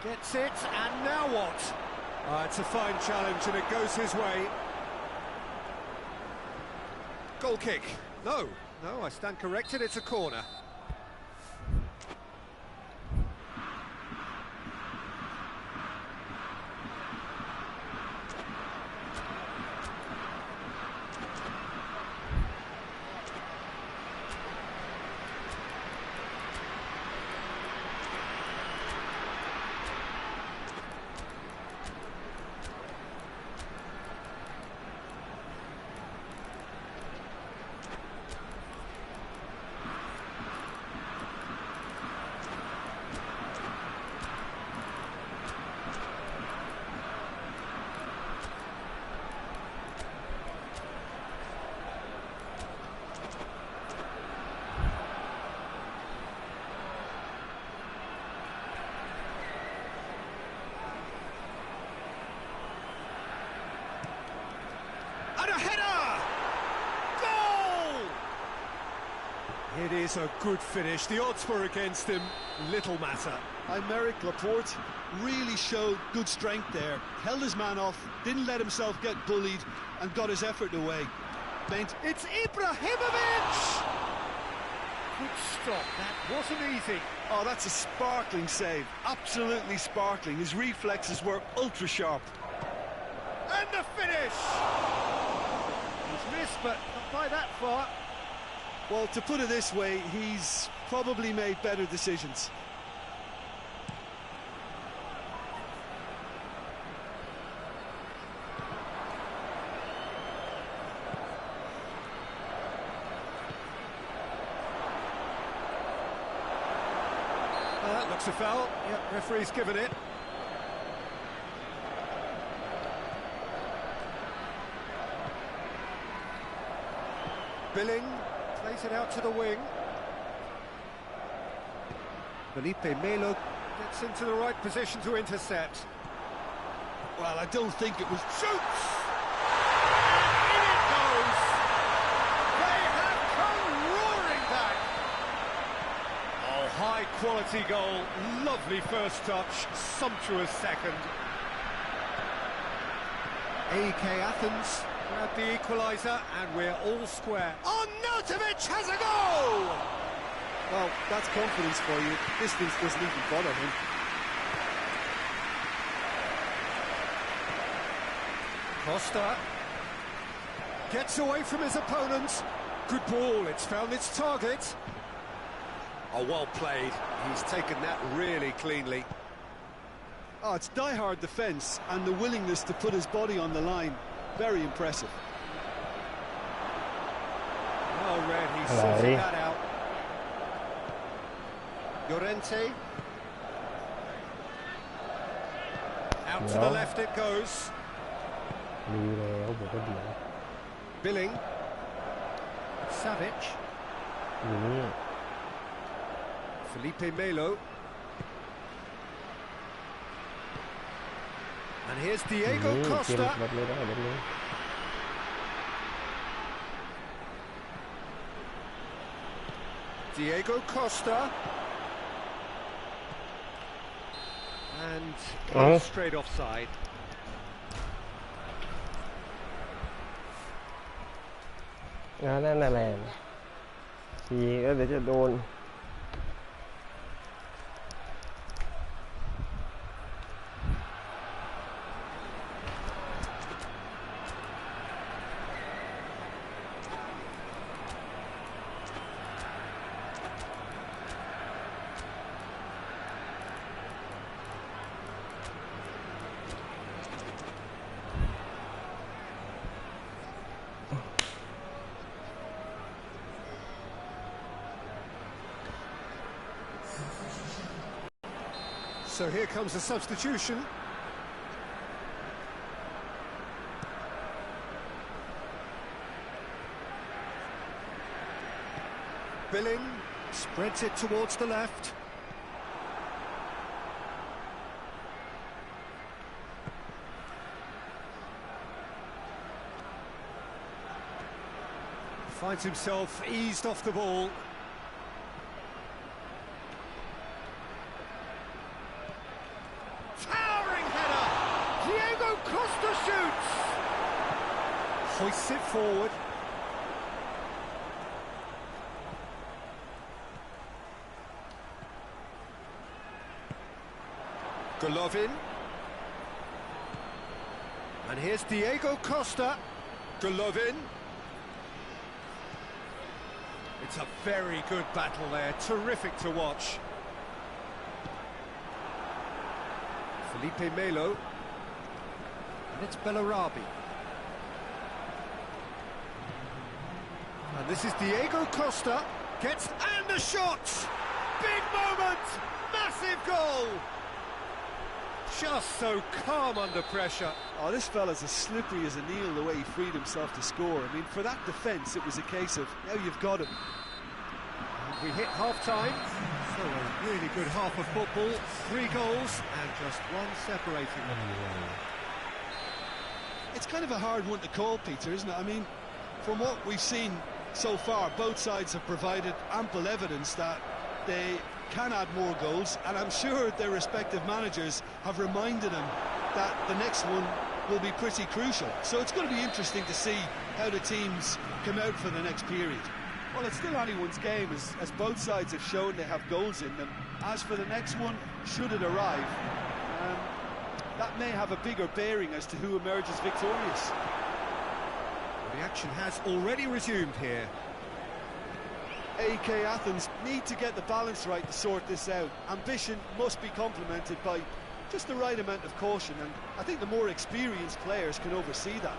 gets it, and now what? It's a fine challenge and it goes his way. Goal kick. No, I stand corrected, it's a corner. And a header! Goal! It is a good finish. The odds were against him. Little matter. Aymeric Laporte really showed good strength there. Held his man off, didn't let himself get bullied, and got his effort away. It's Ibrahimovic! Good stop. That wasn't easy. Oh, that's a sparkling save. Absolutely sparkling. His reflexes were ultra sharp. And the finish! He's missed, but not by that far. Well, to put it this way, he's probably made better decisions. Looks a foul. Yep, referee's given it. Billing plays it out to the wing. Felipe Melo gets into the right position to intercept. Well, I don't think it was... Shoots! And in it goes! They have come roaring back! Oh, high-quality goal. Lovely first touch. Sumptuous second. AEK Athens grab the equaliser, and we're all square. Arnautovic has a goal! Well, that's confidence for you. Distance doesn't even bother him. Costa gets away from his opponent. Good ball, it's found its target. Oh, well played. He's taken that really cleanly. Oh, it's die-hard defence and the willingness to put his body on the line. Very impressive. Well read, he sorted that out. Llorente. Out to the left it goes. Billing. Savic. Felipe Melo. And here's Diego Costa. Diego Costa. And straight offside.นั่นแหละทีก็เดี๋ยวจะโดน So here comes a substitution. Billing spreads it towards the left. Finds himself eased off the ball. Costa shoots! Hoists it forward. Golovin. And here's Diego Costa. Golovin. It's a very good battle there, terrific to watch. Felipe Melo. And it's Bellarabi. And this is Diego Costa. Gets, and the shot! Big moment! Massive goal! Just so calm under pressure. Oh, this fella's as slippery as a eel the way he freed himself to score. I mean, for that defence, it was a case of, now you've got him. And we hit half-time. So a really good half of football. 3 goals and just one separating them. It's kind of a hard one to call, Peter, isn't it? I mean, from what we've seen so far, both sides have provided ample evidence that they can add more goals, and I'm sure their respective managers have reminded them that the next one will be pretty crucial. So it's going to be interesting to see how the teams come out for the next period. Well, it's still anyone's game, as both sides have shown they have goals in them. As for the next one, should it arrive, that may have a bigger bearing as to who emerges victorious. Well, the action has already resumed here. AK Athens need to get the balance right to sort this out. Ambition must be complemented by just the right amount of caution, and I think the more experienced players can oversee that.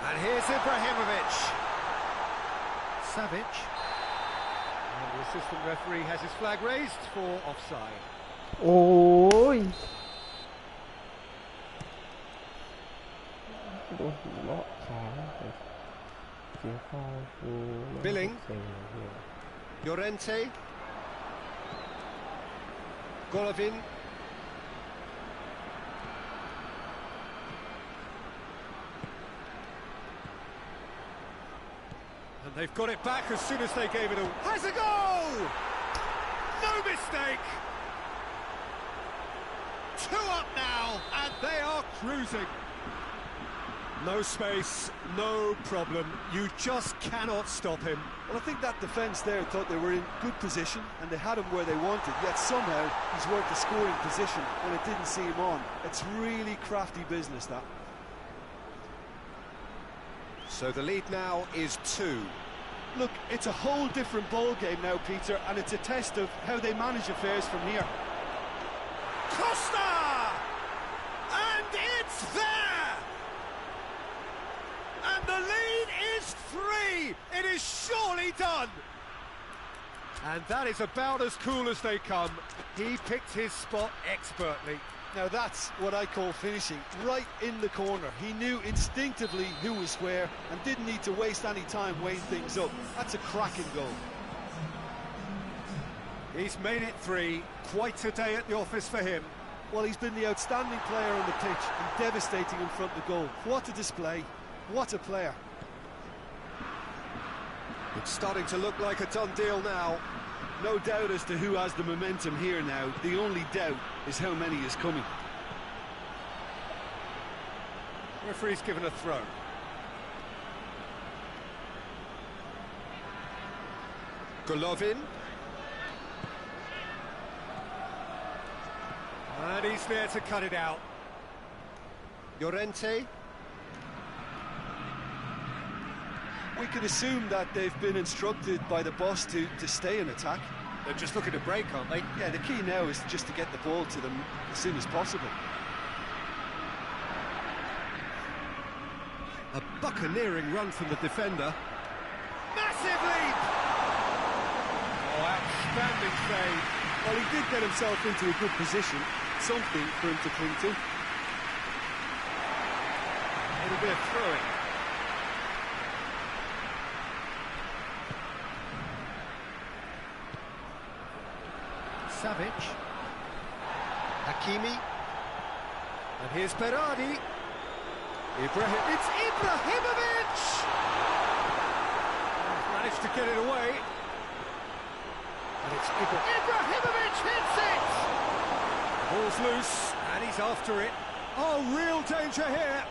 And here's Ibrahimovic. Savic. And the assistant referee has his flag raised for offside. โอ้ยโดนหิมะขาเสียฟาวกู Billing. Llorente. Golovin. And they've got it back as soon as they gave it a... Has a goal! No mistake! 2 up now, and they are cruising. No space, no problem. You just cannot stop him. Well, I think that defence there thought they were in good position and they had him where they wanted, yet somehow he's worked the scoring position and it didn't see him on. It's really crafty business, that. So the lead now is 2. Look, it's a whole different ball game now, Peter, and it's a test of how they manage affairs from here. Costa! And it's there! And the lead is 3! It is surely done! And that is about as cool as they come. He picked his spot expertly. Now that's what I call finishing, right in the corner. He knew instinctively who was where and didn't need to waste any time weighing things up. That's a cracking goal. He's made it 3. Quite a day at the office for him. Well, he's been the outstanding player on the pitch and devastating in front of goal. What a display, what a player. It's starting to look like a done deal now. No doubt as to who has the momentum here now. The only doubt is how many is coming. Referee's given a throw. Golovin. And he's there to cut it out. Llorente. We can assume that they've been instructed by the boss to stay in attack. They're just looking to break, aren't they? Yeah, the key now is just to get the ball to them as soon as possible. A buccaneering run from the defender. Massive leap! Oh, outstanding save. Well, he did get himself into a good position. Something for him to cling to. It'll be a throw-in. Savic. Hakimi. And here's Berardi. It's Ibrahimovic! He's managed to get it away. And it's Ibrahimovic hits it! Ball's loose, and he's after it. Oh, real danger here.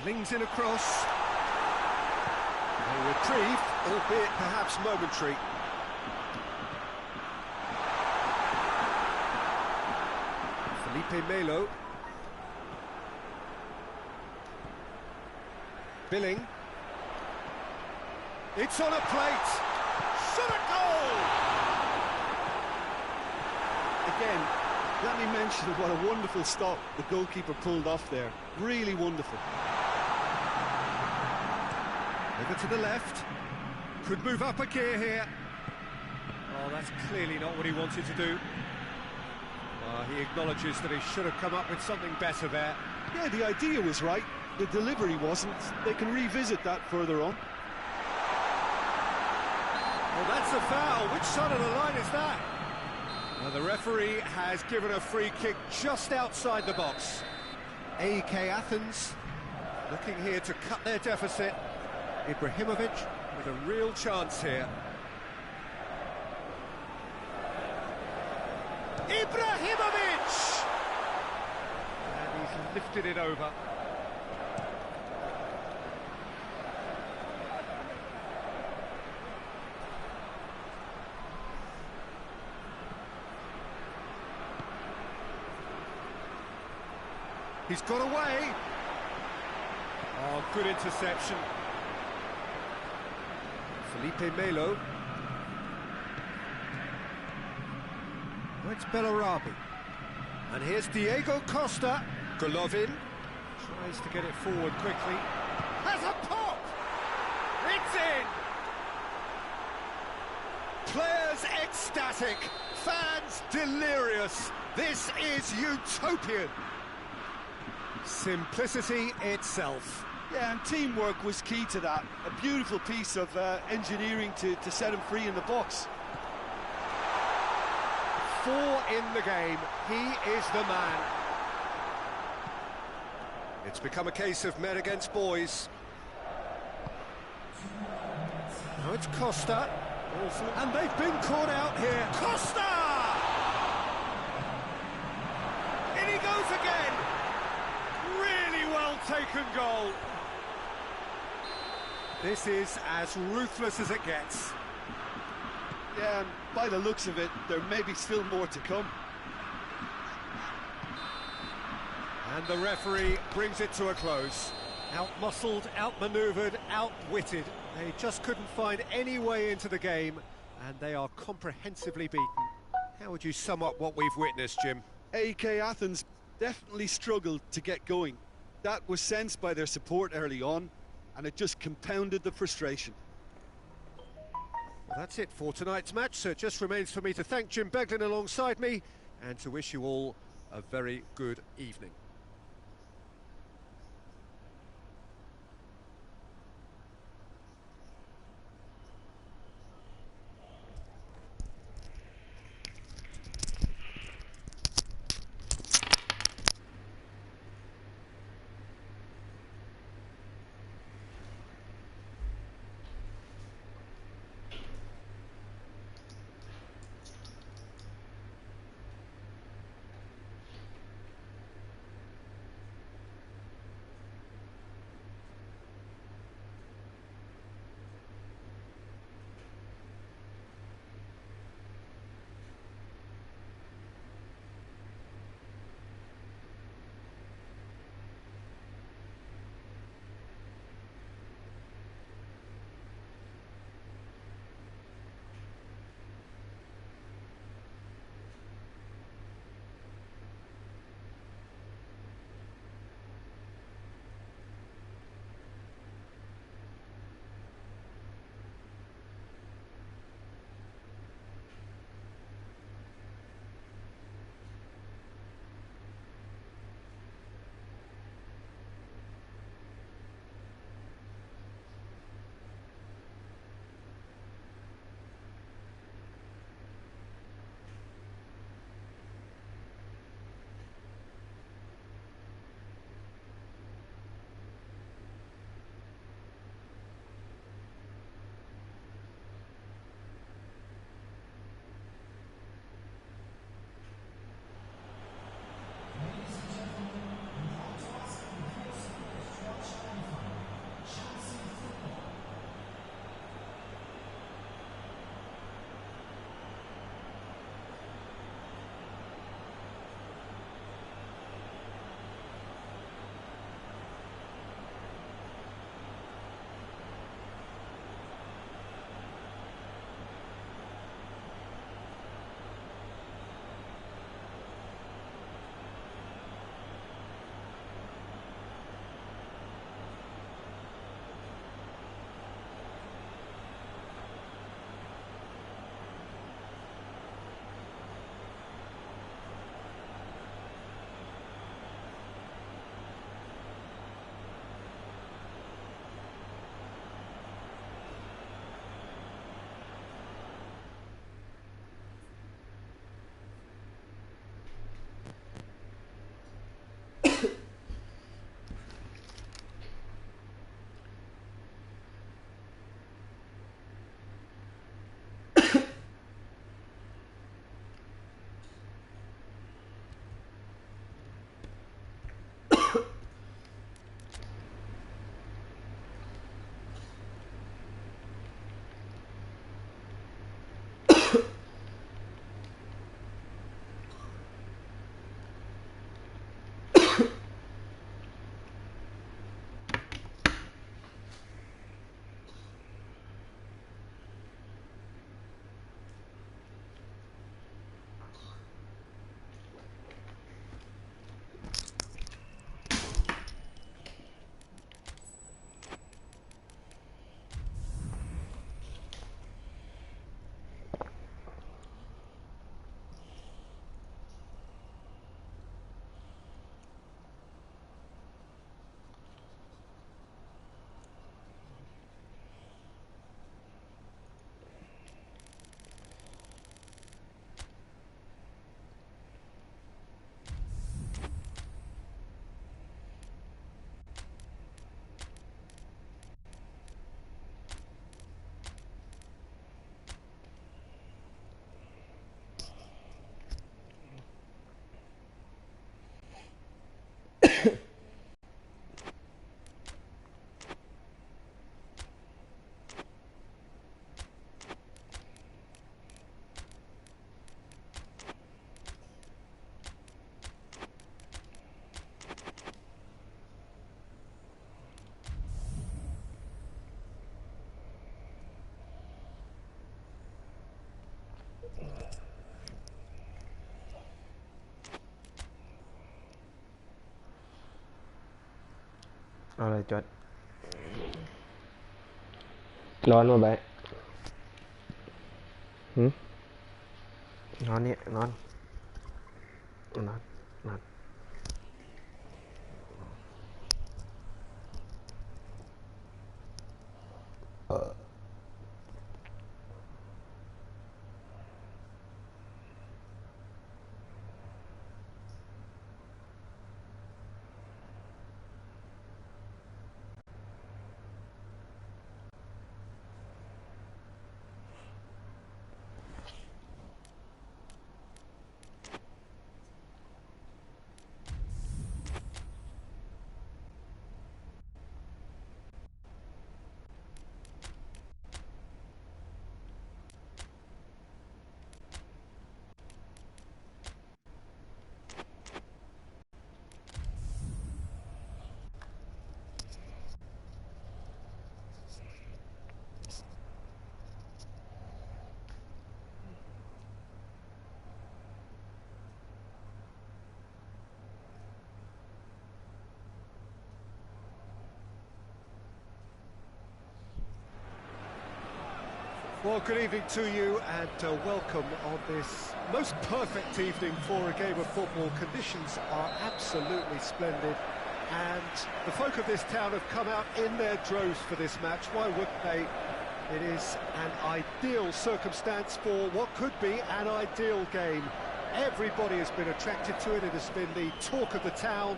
Flings in across. A reprieve, albeit perhaps momentary. Felipe Melo. Billing. It's on a plate. Shot a goal! Again, let me mention what a wonderful stop the goalkeeper pulled off there. Really wonderful. Over to the left. Could move up a gear here. Oh, that's clearly not what he wanted to do. He acknowledges that he should have come up with something better there. Yeah, the idea was right. The delivery wasn't. They can revisit that further on. Well, that's a foul. Which side of the line is that? Well, the referee has given a free kick just outside the box. AK Athens looking here to cut their deficit. Ibrahimovic with a real chance here. Ibrahimovic! And he's lifted it over. He's got away. Oh, good interception. Felipe Melo. Oh, it's Bellarabi. And here's Diego Costa. Golovin tries to get it forward quickly. Has a pop! It's in! Players ecstatic, fans delirious. This is utopian. Simplicity itself. Yeah, and teamwork was key to that. A beautiful piece of engineering to set him free in the box. 4 in the game. He is the man. It's become a case of men against boys. Now it's Costa. And they've been caught out here. Costa! In he goes again. Really well taken goal. This is as ruthless as it gets. Yeah, and by the looks of it, there may be still more to come. And the referee brings it to a close. Out-muscled, out-manoeuvred, outwitted. They just couldn't find any way into the game, and they are comprehensively beaten. How would you sum up what we've witnessed, Jim? AEK Athens definitely struggled to get going. That was sensed by their support early on, and it just compounded the frustration. Well, that's it for tonight's match, so it just remains for me to thank Jim Beglin alongside me, and to wish you all a very good evening. เอาเลยจดร้อนมาไปนอนเนี่ยนอนนอนนอนWell, good evening to you and welcome on this most perfect evening for a game of football. Conditions are absolutely splendid and the folk of this town have come out in their droves for this match. Why wouldn't they? It is an ideal circumstance for what could be an ideal game. Everybody has been attracted to it. It has been the talk of the town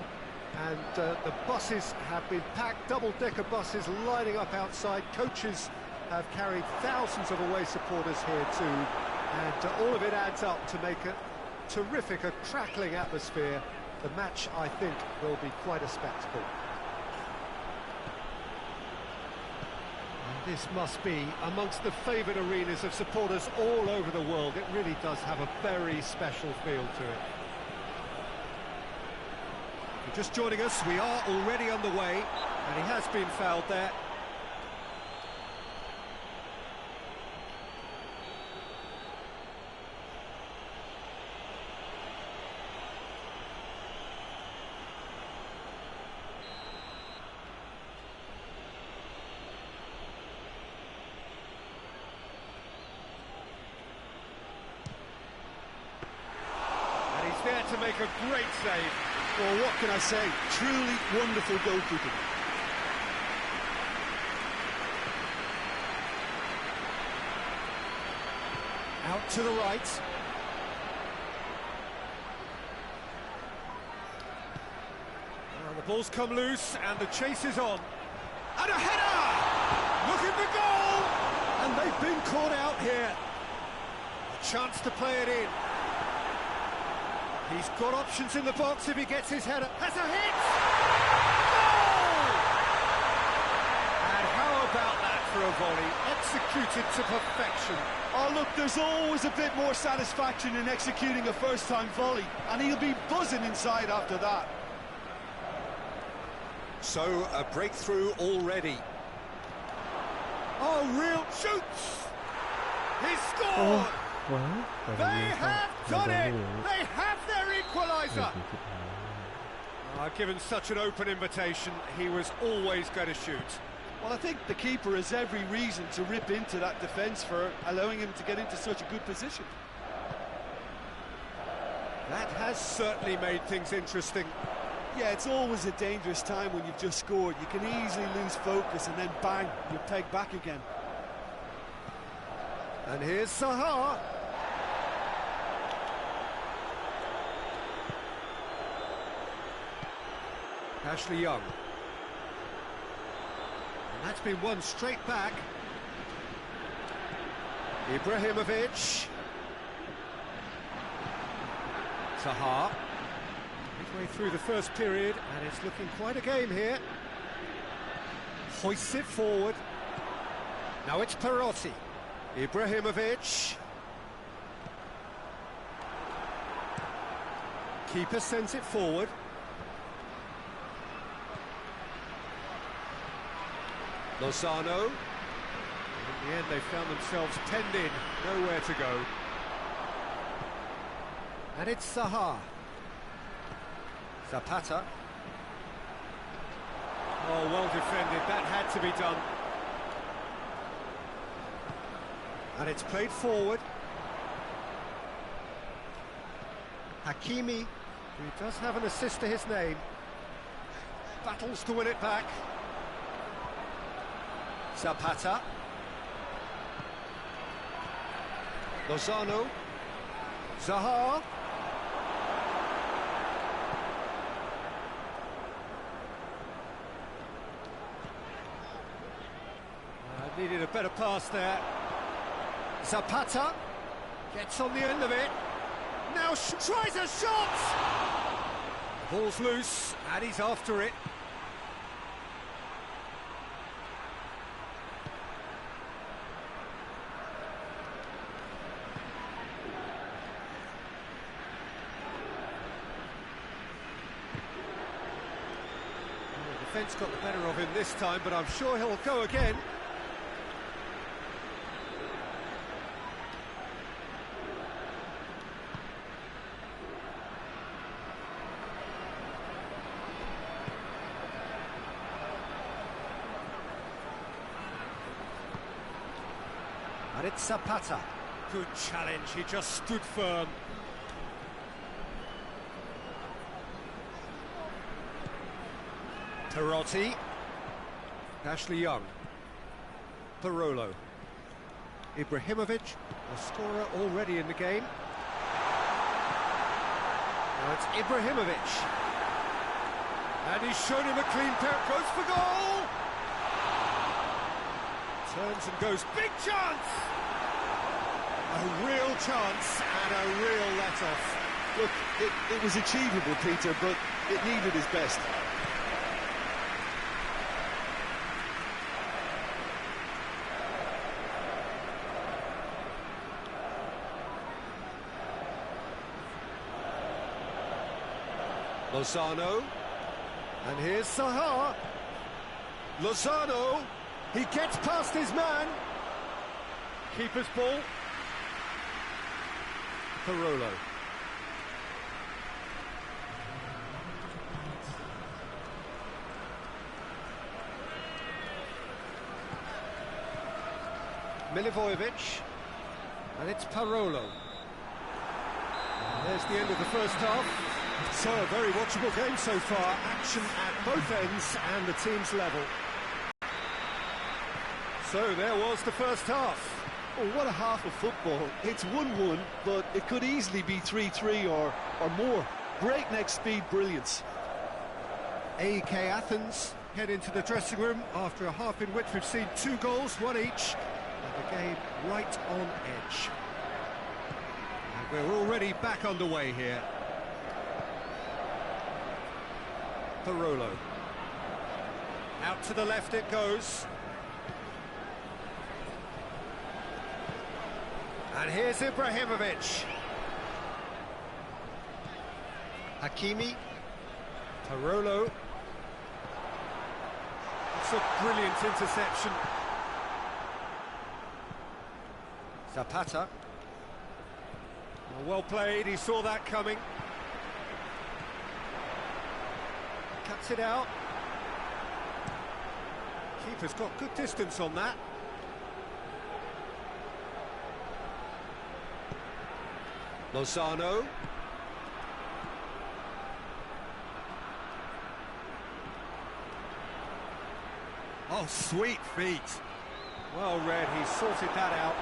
and the buses have been packed, double-decker buses lining up outside. Coaches have carried thousands of away supporters here too, and all of it adds up to make a terrific, a crackling atmosphere. The match, I think, will be quite a spectacle. And this must be amongst the favoured arenas of supporters all over the world. It really does have a very special feel to it. If you're just joining us, we are already underway, and he has been fouled there. There to make a great save. Well, what can I say? Truly wonderful goalkeeping. Out to the right. The ball's come loose and the chase is on. And a header! Look at the goal! And they've been caught out here. A chance to play it in. He's got options in the box if he gets his header. Has a hit! Goal! And how about that for a volley? Executed to perfection. Oh, look, there's always a bit more satisfaction in executing a first-time volley, and he'll be buzzing inside after that. So, a breakthrough already. Oh, real shoots! He scored! They have done it! They have their equaliser! Given such an open invitation, he was always going to shoot. Well, I think the keeper has every reason to rip into that defence for allowing him to get into such a good position. That has certainly made things interesting. Yeah, it's always a dangerous time when you've just scored. You can easily lose focus and then bang, you're pegged back again. And here's Sahar. Ashley Young. And that's been won straight back. Ibrahimovic. Sahar. Midway through the first period, and it's looking quite a game here. Hoists it forward. Now it's Perotti. Ibrahimovic. Keeper sends it forward. Lozano. In the end, they found themselves penned in, nowhere to go. And it's Sahar. Zapata. Oh, well defended, that had to be done. And it's played forward. Hakimi, who does have an assist to his name, battles to win it back. Zapata. Lozano. Zaha. Needed a better pass there. Zapata gets on the end of it. Now tries a shot! The ball's loose and he's after it. The defence got the better of him this time, but I'm sure he'll go again. And it's Zapata. Good challenge, he just stood firm. Perotti. Ashley Young. Parolo. Ibrahimovic, the scorer already in the game. Now it's Ibrahimovic. And he's shown him a clean pair, goes for goal! Turns and goes, big chance! A real chance and a real let-off. Look, it was achievable, Peter, but it needed his best. Lozano. And here's Zaha. Lozano. He gets past his man. Keeper's ball. Parolo. Milivojevic. And it's Parolo. And there's the end of the first half. So a very watchable game so far. Action at both ends and the team's level. So there was the first half. Oh, what a half of football. It's 1-1, but it could easily be 3-3 or more. Breakneck speed brilliance. AEK Athens head into the dressing room after a half in which we've seen 2 goals, 1 each, and the game right on edge. And we're already back underway here. Parolo. Out to the left it goes. And here's Ibrahimovic. Hakimi. Parolo. It's a brilliant interception. Zapata. Well played, he saw that coming. Cuts it out. Keeper's got good distance on that. Lozano. Oh, sweet feet. Well read, he sorted that out.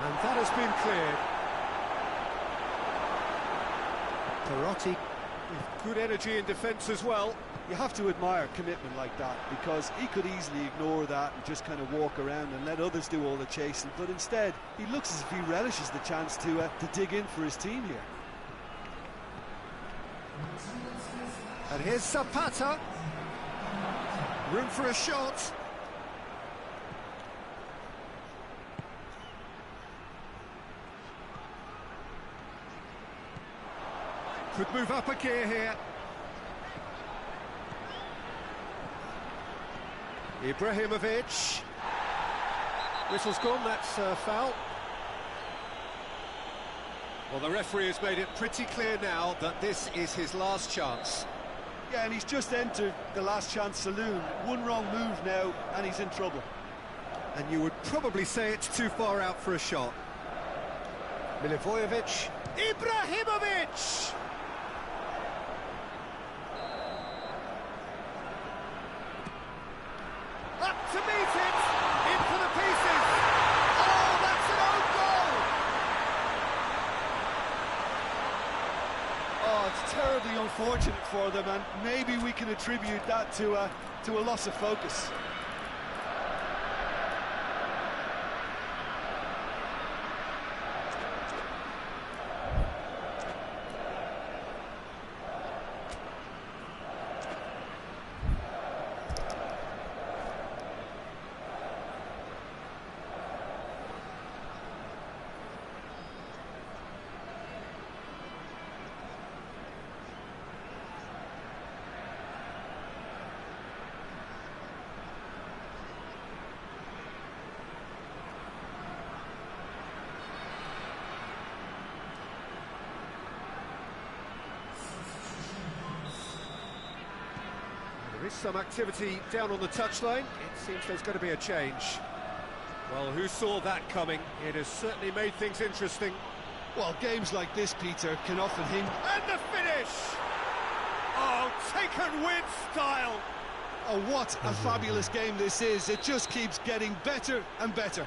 And that has been cleared. Perotti with good energy in defence as well. You have to admire commitment like that, because he could easily ignore that and just kind of walk around and let others do all the chasing, but instead he looks as if he relishes the chance to dig in for his team here. And here's Zapata. Room for a shot. Could move up a gear here. Ibrahimovic. Whistle's gone, that's a foul. Well, the referee has made it pretty clear now that this is his last chance. Yeah, and he's just entered the last chance saloon. One wrong move now, and he's in trouble. And you would probably say it's too far out for a shot. Milivojevic. Ibrahimovic! Up to meet it! In for the pieces! Oh, that's an own goal! Oh, it's terribly unfortunate for them, and maybe we can attribute that to a loss of focus. There is some activity down on the touchline. It seems there's going to be a change. Well, who saw that coming? It has certainly made things interesting. Well, games like this, Peter, can often hinder... And the finish! Oh, taken with style! Oh, what a fabulous game this is. It just keeps getting better and better.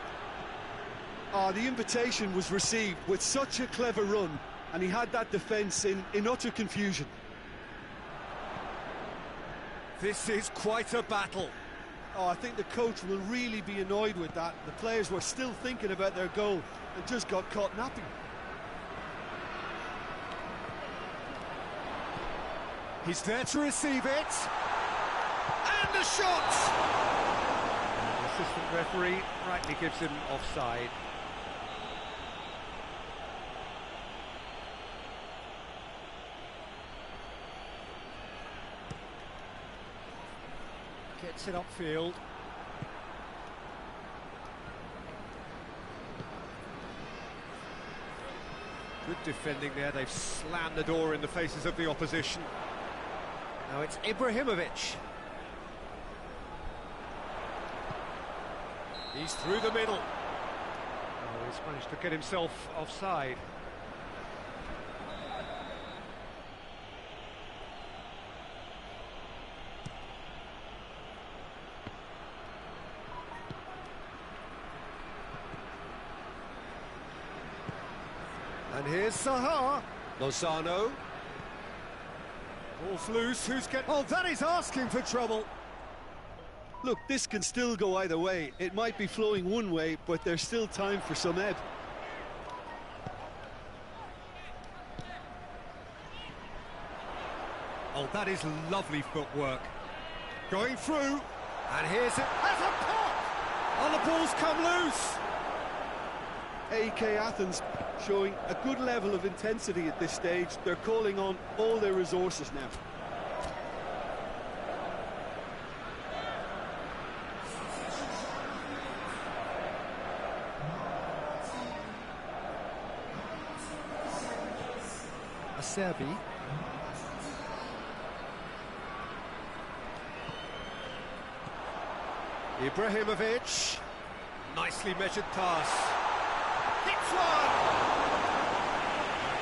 Oh, the invitation was received with such a clever run, and he had that defence in utter confusion. This is quite a battle. Oh, I think the coach will really be annoyed with that. The players were still thinking about their goal and just got caught napping. He's there to receive it. And the shot! The assistant referee rightly gives him offside. Gets it upfield. Good defending there. They've slammed the door in the faces of the opposition. Now it's Ibrahimovic. He's through the middle. Oh, he's managed to get himself offside. And here's Sahar. Lozano. Ball's loose, who's getting... Oh, that is asking for trouble. Look, this can still go either way. It might be flowing one way, but there's still time for some ebb. Oh, that is lovely footwork. Going through. And here's it. Has a pop! Oh, the ball's come loose. AK Athens showing a good level of intensity at this stage. They're calling on all their resources now. Acerbi. Ibrahimovic. Nicely measured pass. Hits one!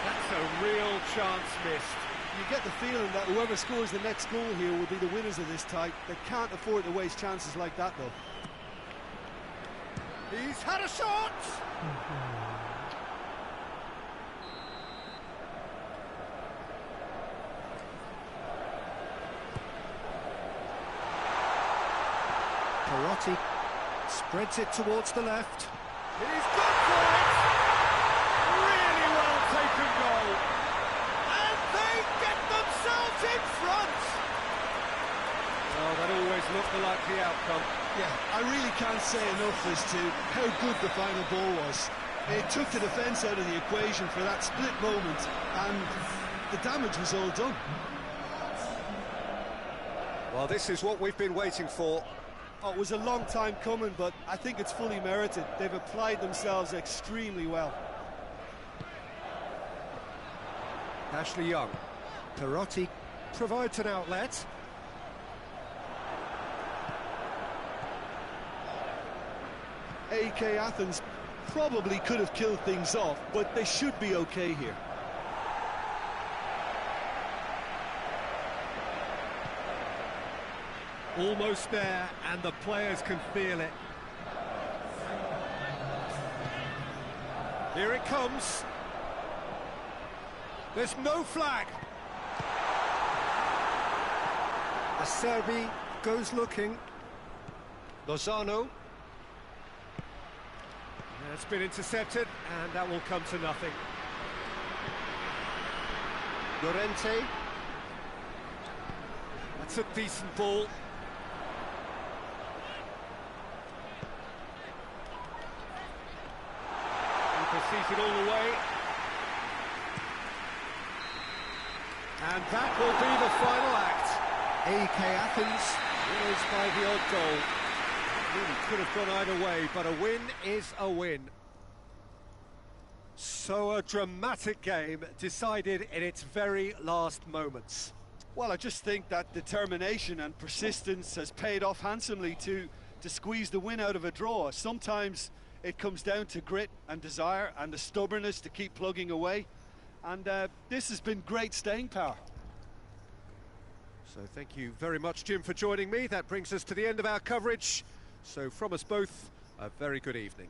That's a real chance missed. You get the feeling that whoever scores the next goal here will be the winners of this tie. They can't afford to waste chances like that, though. He's had a shot! Perotti spreads it towards the left. He's gone for it! Really well taken goal. And they get themselves in front! Well, that all can't say enough as to how good the final ball was. It took the defence out of the equation for that split moment, and the damage was all done. Well, this is what we've been waiting for. Oh, it was a long time coming, but I think it's fully merited. They've applied themselves extremely well. Ashley Young. Perotti provides an outlet. AK Athens probably could have killed things off, but they should be okay here. Almost there, and the players can feel it. Here it comes. There's no flag. Acerbi goes looking. Lozano. It's been intercepted, and that will come to nothing. Llorente. That's a decent ball. Sees it all the way. And that will be the final act. AK Athens wins by the odd goal. Really could have gone either way, but a win is a win. So a dramatic game decided in its very last moments. Well, I just think that determination and persistence has paid off handsomely to squeeze the win out of a draw. Sometimes it comes down to grit and desire and the stubbornness to keep plugging away. And this has been great staying power. So thank you very much, Jim, for joining me. That brings us to the end of our coverage. So from us both, a very good evening.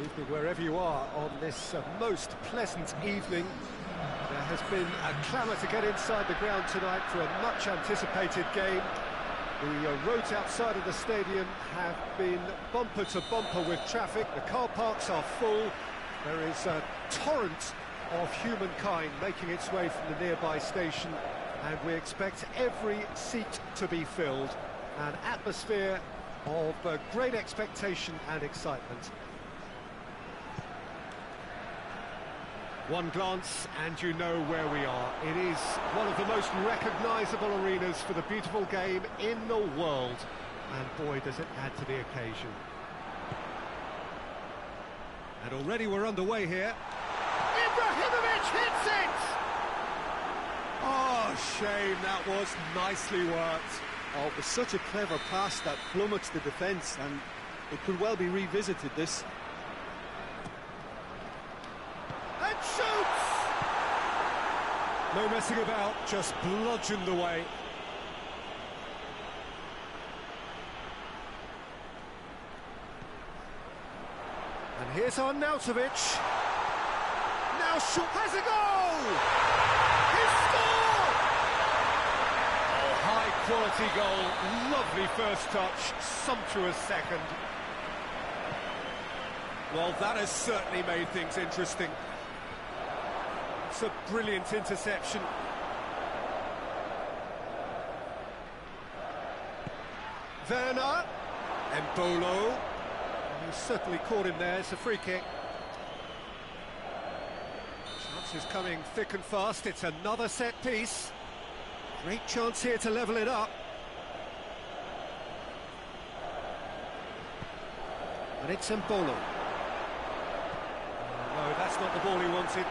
Evening, wherever you are on this most pleasant evening. There has been a clamour to get inside the ground tonight for a much-anticipated game. The roads outside of the stadium have been bumper to bumper with traffic. The car parks are full. There is a torrent of humankind making its way from the nearby station, and we expect every seat to be filled. An atmosphere of great expectation and excitement. One glance and you know where we are. It is one of the most recognisable arenas for the beautiful game in the world. And boy, does it add to the occasion. And already we're underway here. Ibrahimovic hits it! Oh, shame, that was nicely worked. Oh, it was such a clever pass that flummoxed the defence, and it could well be revisited, this. And shoots! No messing about, just bludgeoned away. And here's Arnautovic. Now shoot, has a goal! He scored! Oh, high-quality goal, lovely first touch, sumptuous second. Well, that has certainly made things interesting. It's a brilliant interception. Werner. Embolo. He certainly caught him there. It's a free kick. Chances coming thick and fast. It's another set piece. Great chance here to level it up. And it's Embolo. No, that's not the ball he wanted.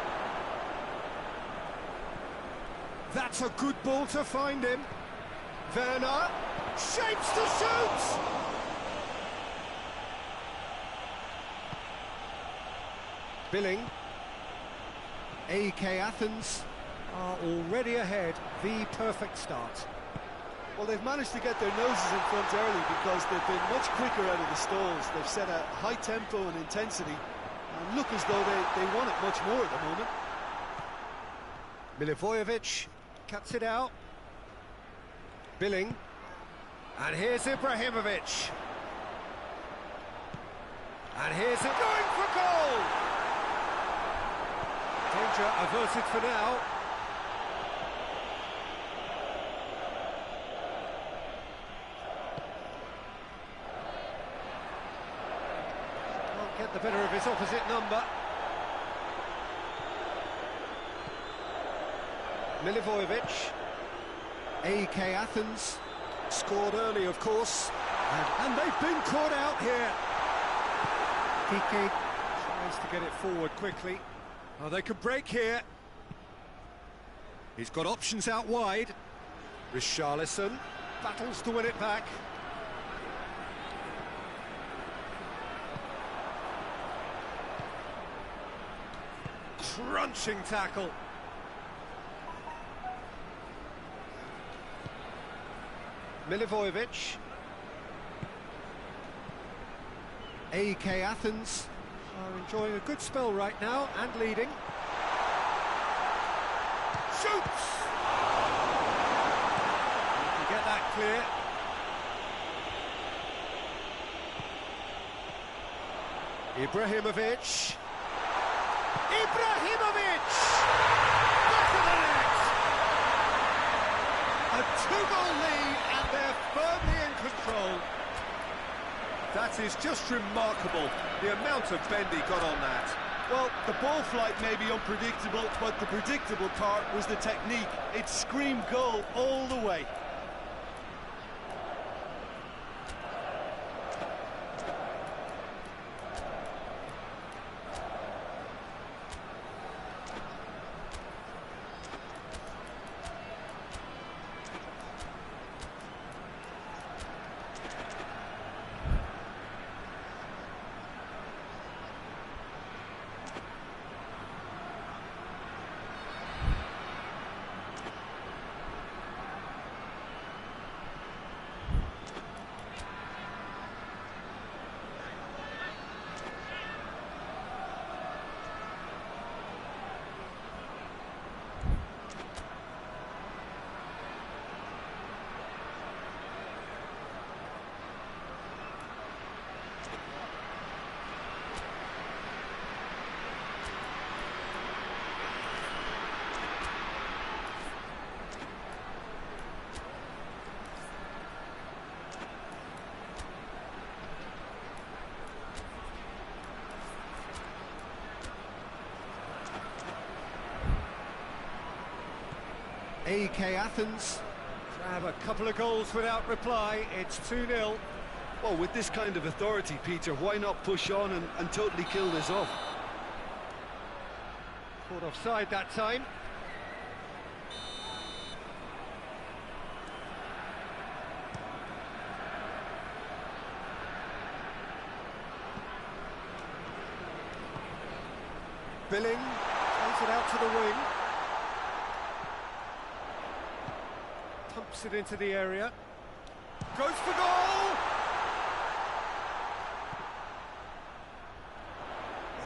That's a good ball to find him. Werner shapes to shoot. Billing. AEK Athens are already ahead. The perfect start. Well, they've managed to get their noses in front early because they've been much quicker out of the stalls. They've set a high tempo and intensity and look as though they want it much more at the moment. Milivojevic cuts it out. Billing. And here's Ibrahimovic. And here's it going for goal! Danger averted for now. Can't get the better of his opposite number. Milivojevic. AEK Athens scored early, of course, and they've been caught out here. Kike tries to get it forward quickly. Oh, they could break here. He's got options out wide. Richarlison battles to win it back. Crunching tackle. Milivojevic. AEK Athens are enjoying a good spell right now and leading. Shoots! You can get that clear. Ibrahimovic. Ibrahimovic! Back of the net! A two-goal lead and they're firmly in control. That is just remarkable, the amount of bend he got on that. Well, the ball flight may be unpredictable, but the predictable part was the technique. It screamed goal all the way. AEK Athens have a couple of goals without reply. It's 2-0. Well, with this kind of authority, Peter, why not push on and totally kill this off? Caught offside that time. Billing plays it out to the wing. Pumps it into the area. Goes for goal!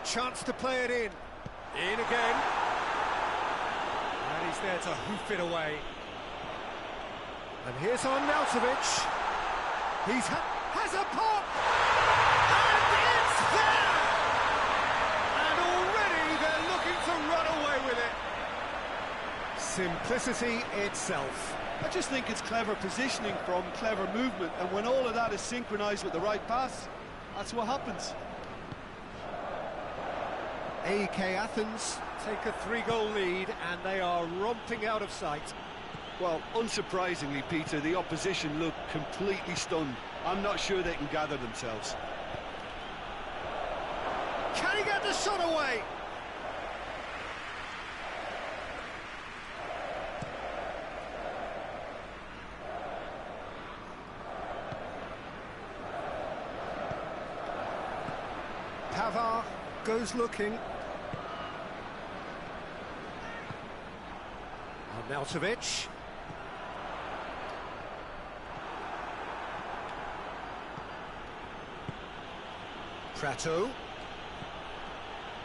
A chance to play it in. In again. And he's there to hoof it away. And here's Arnautovic. Has a pop! And it's there! And already they're looking to run away with it. Simplicity itself. I just think it's clever positioning from clever movement, and when all of that is synchronised with the right pass, that's what happens. AEK Athens take a 3-goal lead, and they are romping out of sight. Well, unsurprisingly, Peter, the opposition look completely stunned. I'm not sure they can gather themselves. Can he get the shot away? Pavar goes looking. Arnautovic. Prato.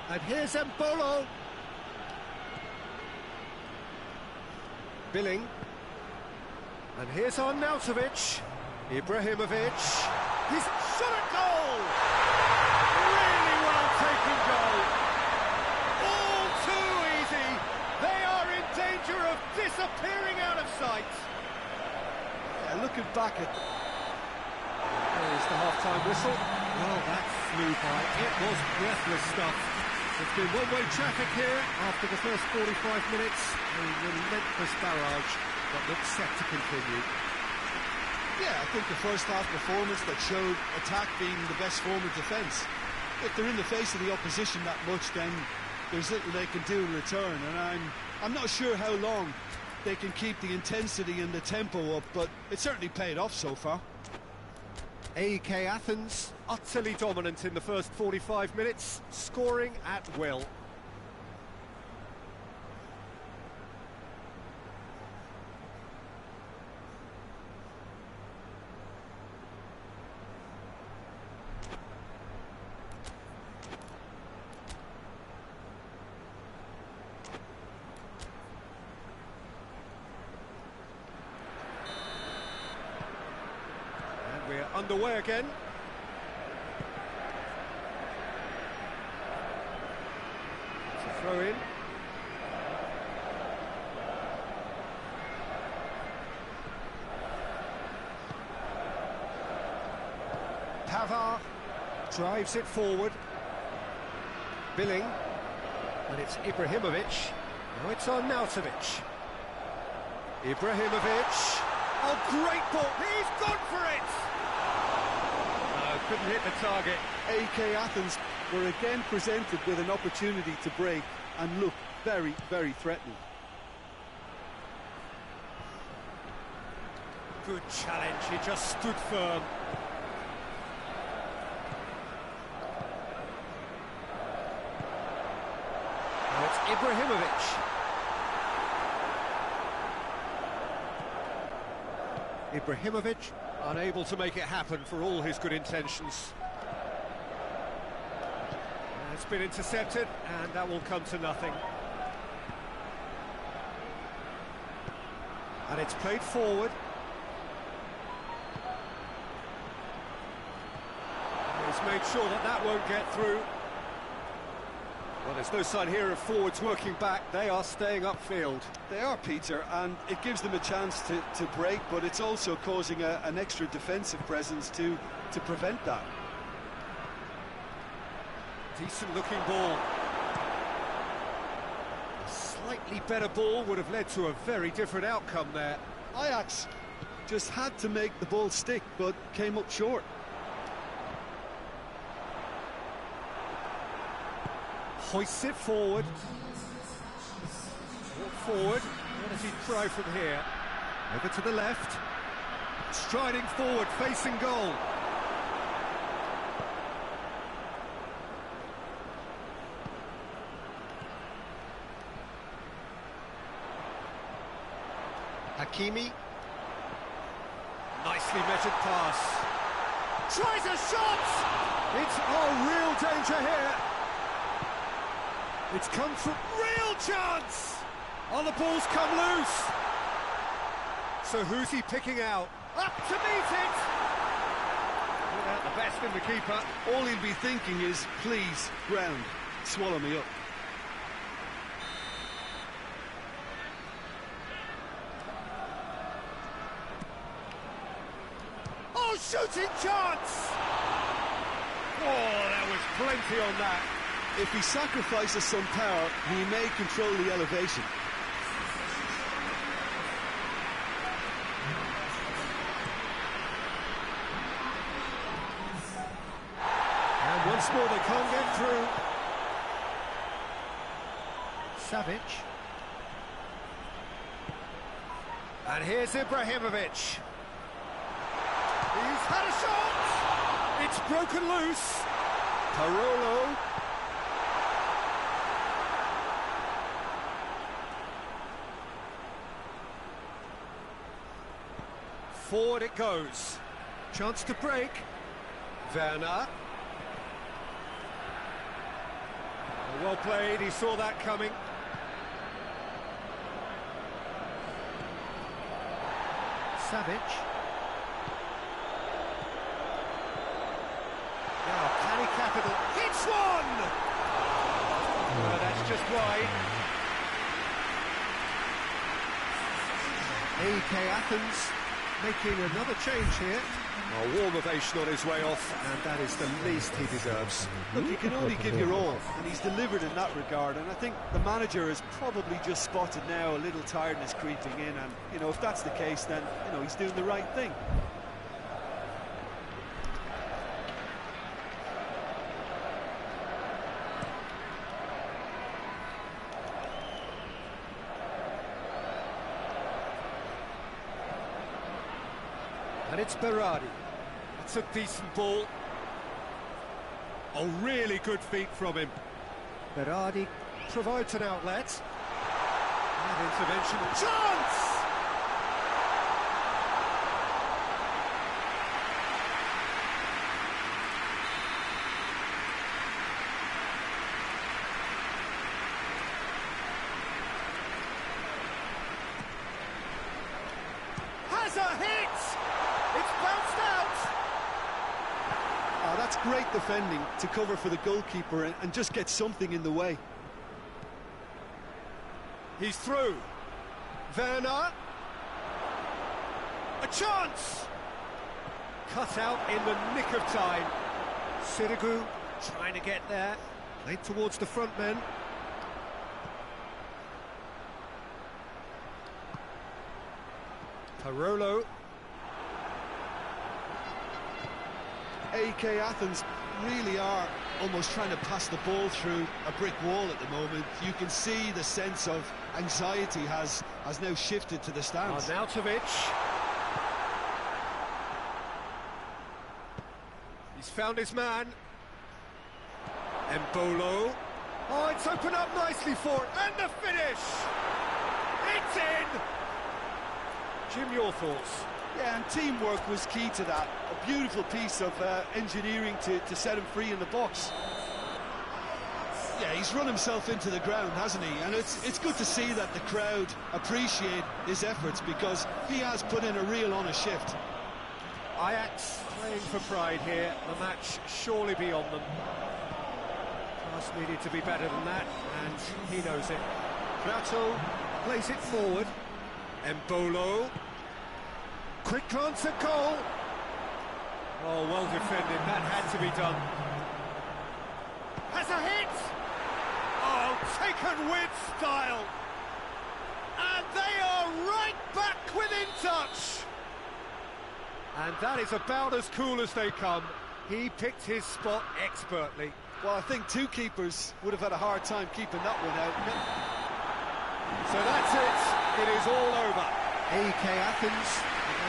And here's Embolo. Billing. And here's Arnautovic. Ibrahimovic. He's shot at goal! Really well taken goal. All too easy. They are in danger of disappearing out of sight. Yeah, looking back at... There's the half-time whistle. Well, that flew by. It was breathless stuff. It's been one-way traffic here after the first 45 minutes. A relentless barrage that looks set to continue. Yeah, I think the first half performance that showed attack being the best form of defence. If they're in the face of the opposition that much, then there's little they can do in return, and I'm not sure how long they can keep the intensity and the tempo up, but it certainly paid off so far. AEK Athens utterly dominant in the first 45 minutes, scoring at will. We're underway again. It's a throw in. Pavar drives it forward. Billing. And it's Ibrahimovic. Now it's Arnautovic. Ibrahimovic. Oh, great ball. He's gone for it. Couldn't hit the target. AEK Athens were again presented with an opportunity to break and look very, very threatening. Good challenge, he just stood firm. Now it's Ibrahimovic. Ibrahimovic unable to make it happen for all his good intentions. It's been intercepted, and that will come to nothing. And it's played forward. And he's made sure that that won't get through. Well, there's no sign here of forwards working back. They are staying upfield. They are, Peter, and it gives them a chance to break, but it's also causing an extra defensive presence to prevent that. Decent looking ball. A slightly better ball would have led to a very different outcome there. Ajax just had to make the ball stick, but came up short. Hoists it forward. Walk forward. What does he try from here? Over to the left. Striding forward, facing goal. Hakimi. Nicely measured pass. Tries a shot! It's real danger here. It's come from real chance! Oh, the ball's come loose. So who's he picking out? Up to meet it! Without the best in the keeper. All he'll be thinking is, please, ground, swallow me up. Oh, shooting chance! Oh, there was plenty on that. If he sacrifices some power, he may control the elevation. And once more they can't get through. Savic. And here's Ibrahimovic. He's had a shot! It's broken loose. Parolo. Forward it goes. Chance to break. Werner. Well played, he saw that coming. Savic. Now, can he capital? Hits one! No, that's just wide. AEK Athens making another change here. A warm ovation on his way off, and that is the least he deserves. Look, you can only give your all, and he's delivered in that regard, and I think the manager has probably just spotted now a little tiredness creeping in, and, you know, if that's the case, then, you know, he's doing the right thing. And it's Berardi. It's a decent ball. Oh, really good feet from him. Berardi provides an outlet. And intervention. Chance! Has a hit! It's bounced out! Oh, that's great defending to cover for the goalkeeper and just get something in the way. He's through. Werner. A chance! Cut out in the nick of time. Sirigu trying to get there. Played towards the front men. Parolo. AEK Athens really are almost trying to pass the ball through a brick wall at the moment. You can see the sense of anxiety has now shifted to the stands. Arnautovic. He's found his man. Embolo. Oh, it's opened up nicely for it. And the finish! It's in! Jim, your thoughts? Yeah, and teamwork was key to that. A beautiful piece of engineering to set him free in the box. Yeah, he's run himself into the ground, hasn't he? And it's good to see that the crowd appreciate his efforts, because he has put in a real honest shift. Ajax playing for pride here. The match surely be on them. Pass needed to be better than that, and he knows it. Prato plays it forward. Embolo. Quick glance at goal. Oh, well defended. That had to be done. Has a hit. Oh, taken with style. They are right back within touch. And that is about as cool as they come. He picked his spot expertly. Well, I think two keepers would have had a hard time keeping that one out. So that's it. It is all over. AEK Athens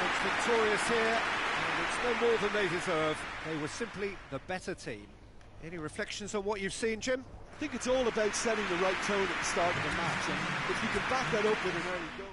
is victorious here, and it's no more than they deserve. They were simply the better team. Any reflections on what you've seen, Jim? I think it's all about setting the right tone at the start of the match, and if you can back that up with an early goal.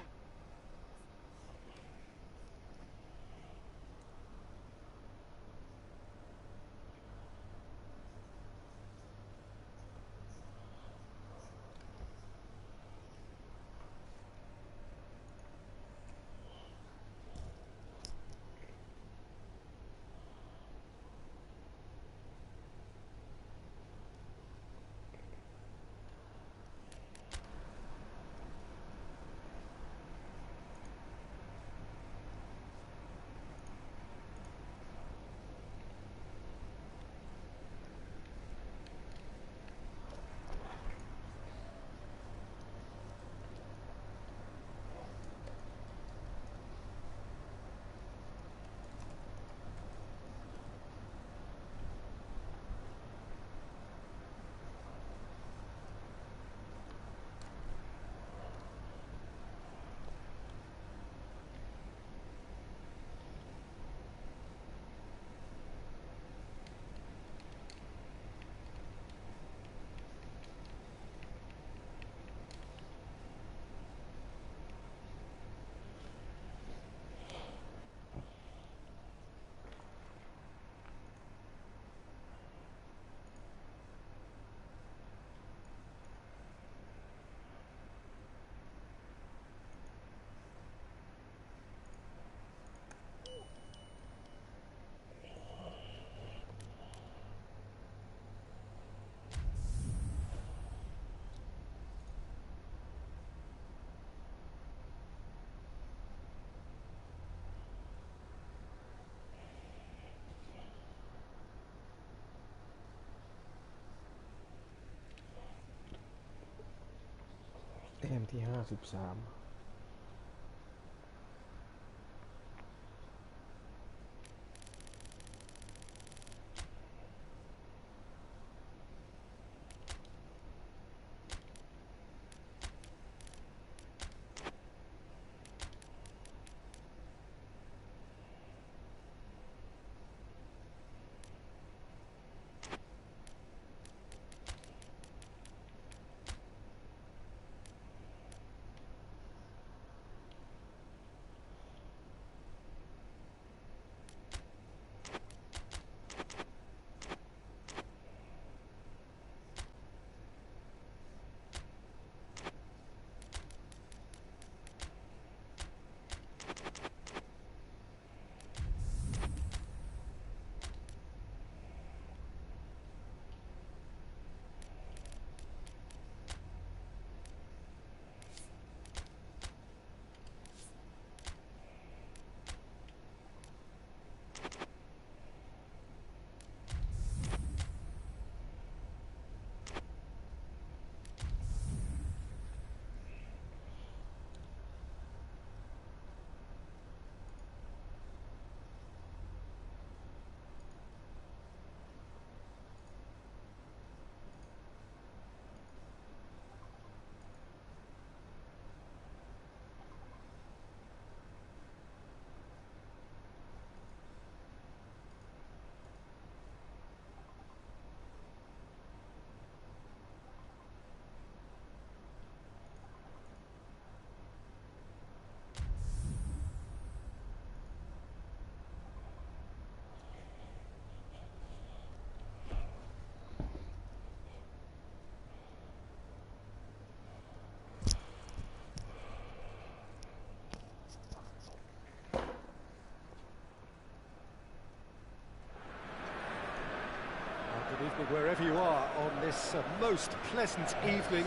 แต้มที่53Good evening wherever you are on this most pleasant evening.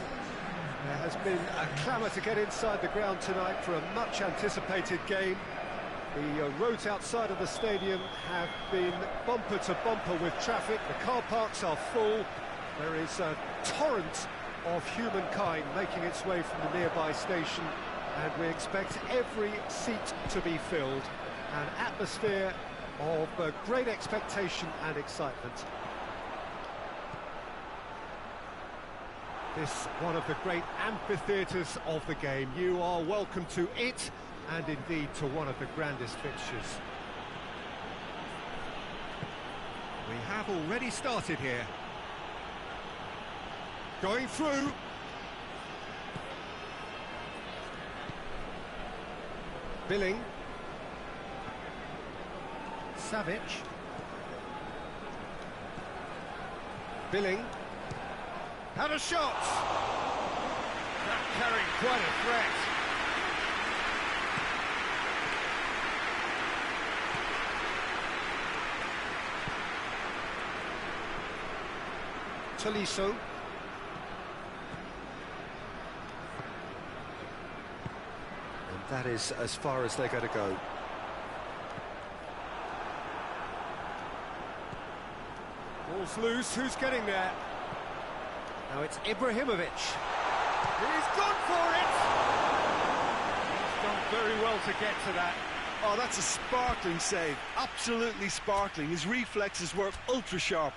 There has been a clamour to get inside the ground tonight for a much anticipated game. The roads outside of the stadium have been bumper to bumper with traffic. The car parks are full. There is a torrent of humankind making its way from the nearby station and we expect every seat to be filled. An atmosphere of great expectation and excitement. This one of the great amphitheatres of the game. You are welcome to it, and indeed to one of the grandest fixtures. We have already started here. Going through. Billing. Savic. Billing. Had a shot! That carried quite a threat. Tolisso. And that is as far as they're going to go. Ball's loose, who's getting there? Now it's Ibrahimovic. He's gone for it! He's done very well to get to that. Oh, that's a sparkling save. Absolutely sparkling. His reflexes were ultra sharp.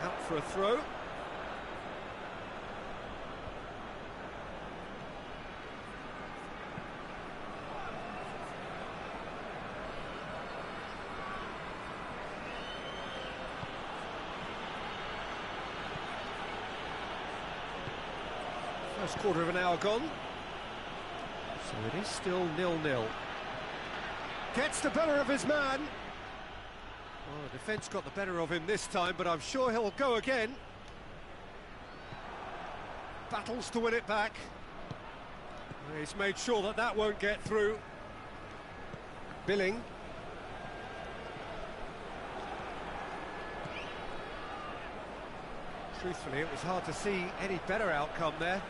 Out for a throw. First quarter of an hour gone. So it is still 0-0. Gets the better of his man. Oh, the defence got the better of him this time, but I'm sure he'll go again. Battles to win it back. He's made sure that that won't get through. Billing. Truthfully, it was hard to see any better outcome there.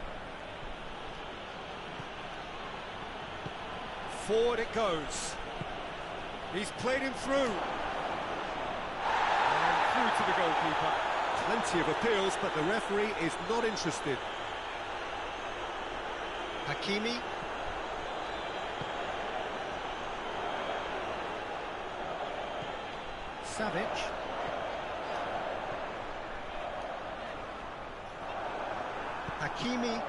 Forward it goes. He's played him through. And through to the goalkeeper. Plenty of appeals, but the referee is not interested. Hakimi. Savic. Hakimi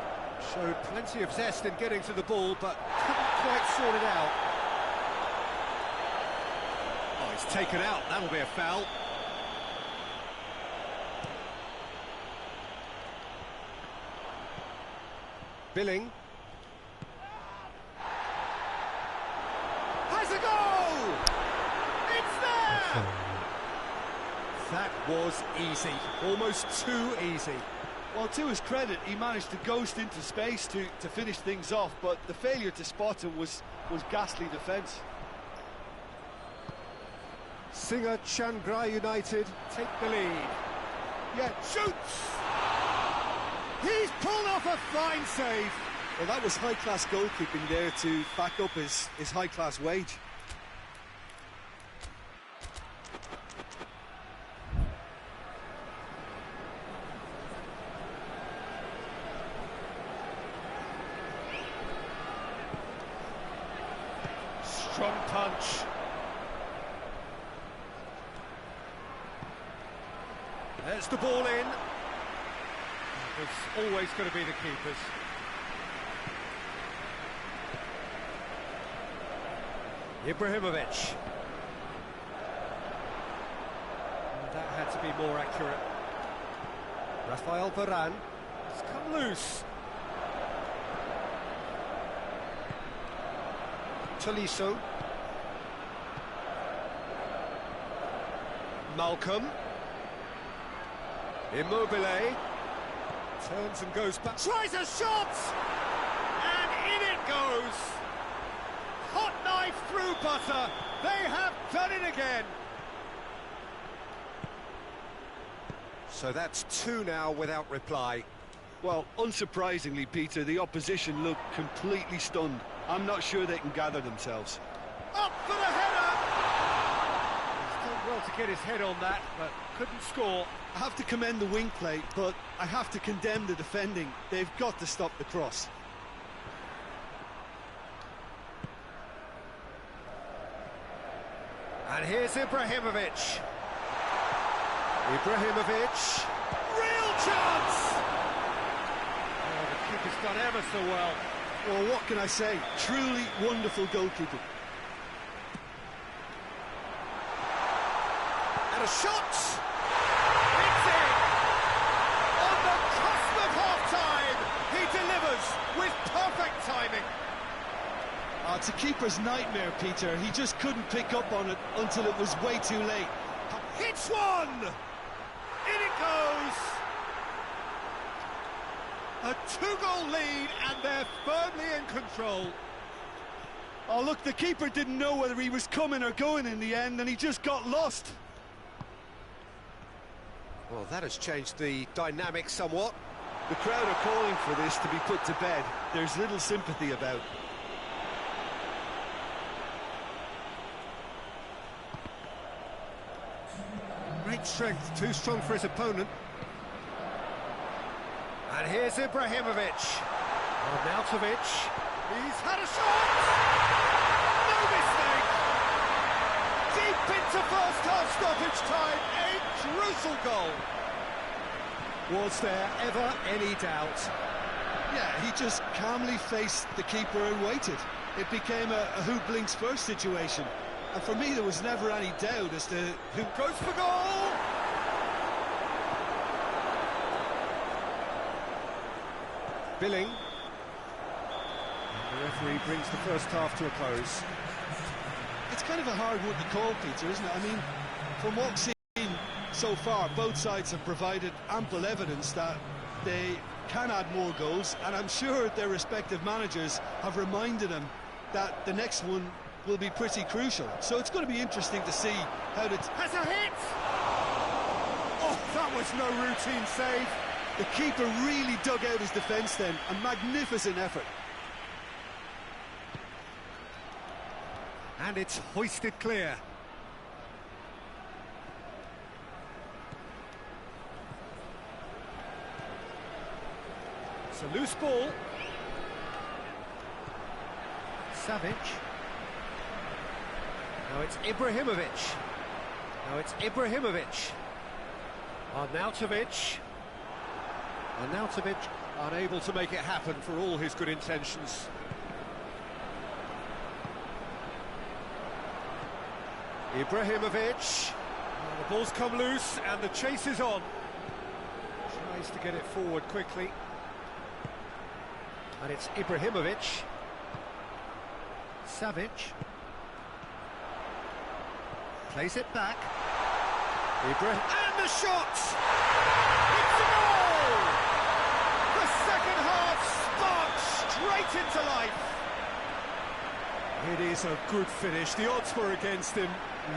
showed plenty of zest in getting to the ball, but couldn't quite sort it out. Oh, he's taken out. That'll be a foul. Billing. Has a goal! It's there! That was easy. Almost too easy. Well, to his credit, he managed to ghost into space to finish things off, but the failure to spot him was ghastly defence. Singer Chiangrai United take the lead. Yeah, shoots! He's pulled off a fine save. Well, that was high-class goalkeeping there to back up his high-class wage. Strong punch. There's the ball in. It's always going to be the keepers. Ibrahimovic. And that had to be more accurate. Rafael Varane. It's come loose. Tolisso. Malcolm. Immobile. Turns and goes back. Tries a shot! And in it goes! Hot knife through butter. They have done it again. So that's 2 now without reply. Well, unsurprisingly, Peter, the opposition looked completely stunned. I'm not sure they can gather themselves. Up for the header! He's done well to get his head on that, but couldn't score. I have to commend the wing play, but I have to condemn the defending. They've got to stop the cross. And here's Ibrahimovic. Ibrahimovic. Real chance! Oh, the keeper's done ever so well. Well, what can I say? Truly wonderful goalkeeping. And a shot! It's in! On the cusp of half-time, he delivers with perfect timing. Oh, it's a keeper's nightmare, Peter. He just couldn't pick up on it until it was way too late. Hits one! In it goes! A two-goal lead, and they're firmly in control. Oh, look, the keeper didn't know whether he was coming or going in the end, and he just got lost. Well, that has changed the dynamic somewhat. The crowd are calling for this to be put to bed. There's little sympathy about. Great strength, too strong for his opponent. And here's Ibrahimovic. Arnautovic. He's had a shot! No mistake! Deep into first-half stoppage time, a crucial goal. Was there ever any doubt? Yeah, he just calmly faced the keeper and waited. It became a who blinks first situation. And for me, there was never any doubt as to who Goes for goal! Billing. And the referee brings the first half to a close. It's kind of a hard one to call, Peter, isn't it? I mean, from what we've seen so far, both sides have provided ample evidence that they can add more goals, and I'm sure their respective managers have reminded them that the next one will be pretty crucial. So it's going to be interesting to see how the... Has a hit! Oh, that was no routine save. The keeper really dug out his defence then. A magnificent effort. And it's hoisted clear. It's a loose ball. Savic. Now it's Ibrahimovic. Now it's Ibrahimovic. Arnautovic. Arnautovic unable to make it happen for all his good intentions. Ibrahimovic. Oh, the ball's come loose and the chase is on. Tries to get it forward quickly. And it's Ibrahimovic. Savic. Plays it back. And the shot! It's a goal! The second half sparks straight into life. It is a good finish. The odds were against him.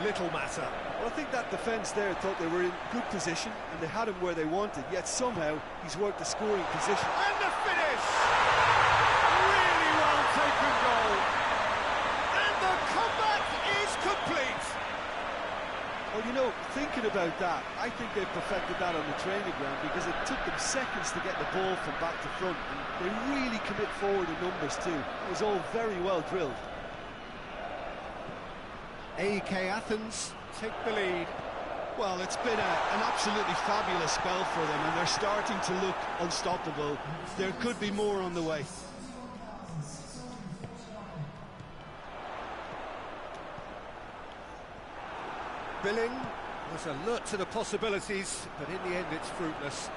Little matter. Well, I think that defence there thought they were in good position and they had him where they wanted, yet somehow he's worked the scoring position. And the finish! Really well taken goal. And the comeback is complete. Well, you know, thinking about that, I think they perfected that on the training ground because it took them seconds to get the ball from back to front, and they really commit forward in numbers too. It was all very well drilled. AEK Athens take the lead. Well, it's been an absolutely fabulous spell for them, and they're starting to look unstoppable. There could be more on the way. Billing was alert to the possibilities, but in the end it's fruitless.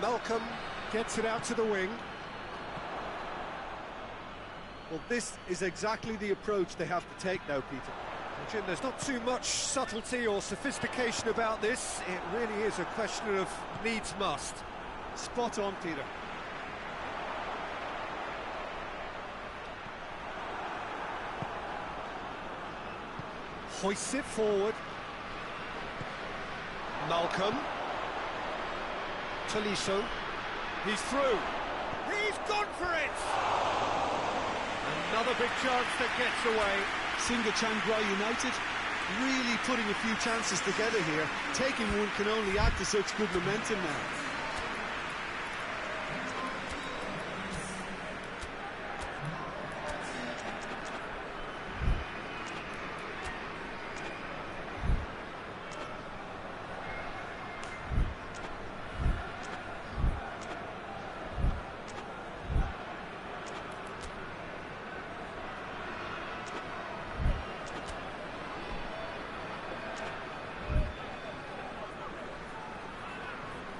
Malcolm gets it out to the wing. Well, this is exactly the approach they have to take now, Peter. Well, Jim, there's not too much subtlety or sophistication about this. It really is a question of needs must. Spot on, Peter. Hoists it forward. Malcolm. Tolisso. He's through. He's gone for it! Another big chance that gets away. Singachandra United really putting a few chances together here. Taking one can only add to such good momentum now.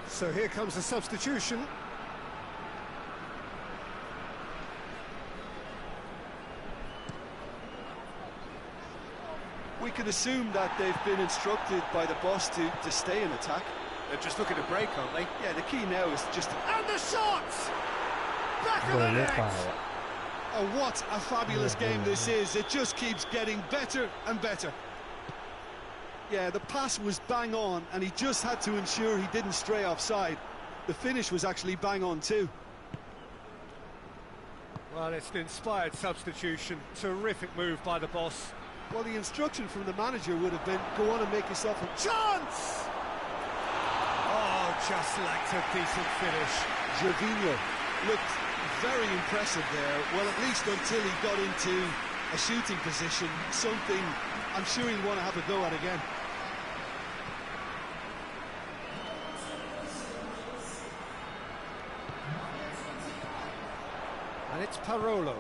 So here comes the substitution. We can assume that they've been instructed by the boss to stay in attack. They're just looking to break, aren't they? Yeah, the key now is just... And the shot! Back of โด the นไม่ net! ฟาวอ่ะ Oh, what a fabulous game this is. It just keeps getting better and better. Yeah, the pass was bang on, and he just had to ensure he didn't stray offside. The finish was actually bang on too. Well, it's an inspired substitution. Terrific move by the boss. Well, the instruction from the manager would have been, go on and make yourself a chance! Oh, just lacked a decent finish. Gervinho looked very impressive there. Well, at least until he got into a shooting position, something I'm sure he'll want to have a go at again. And it's Parolo.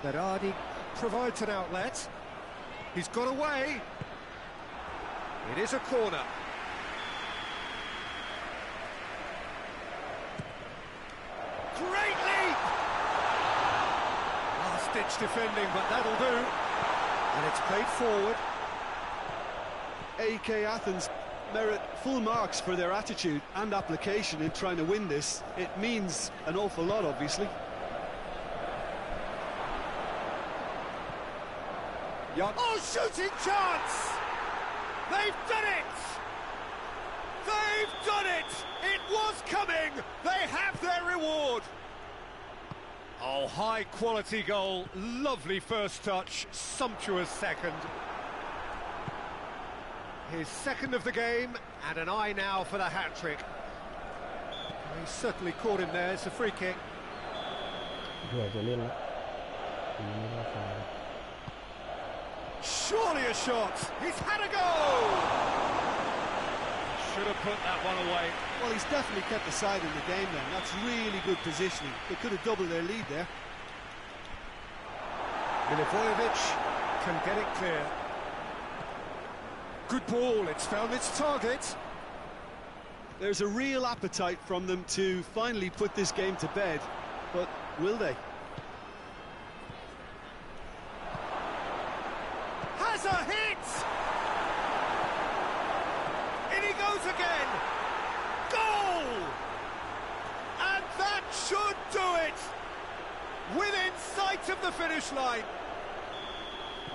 Berardi provides an outlet. He's got away. It is a corner. Great leap! Last-ditch defending, but that'll do. And it's played forward. AK Athens merit full marks for their attitude and application in trying to win this. It means an awful lot, obviously. Oh, shooting chance! They've done it! They've done it! It was coming! They have their reward! Oh, high-quality goal. Lovely first touch. Sumptuous second. His second of the game, and an eye now for the hat-trick. He certainly caught him there. It's a free kick. เผื่อจะเล่นแล้วทีนี้ไม่ฟาว Surely a shot. He's had a go. Should have put that one away. Well, he's definitely kept the side in the game then. That's really good positioning. They could have doubled their lead there. Milivojevic can get it clear. Good ball. It's found its target. There's a real appetite from them to finally put this game to bed. But will they? Has a hit! In he goes again! Goal! And that should do it! Within sight of the finish line.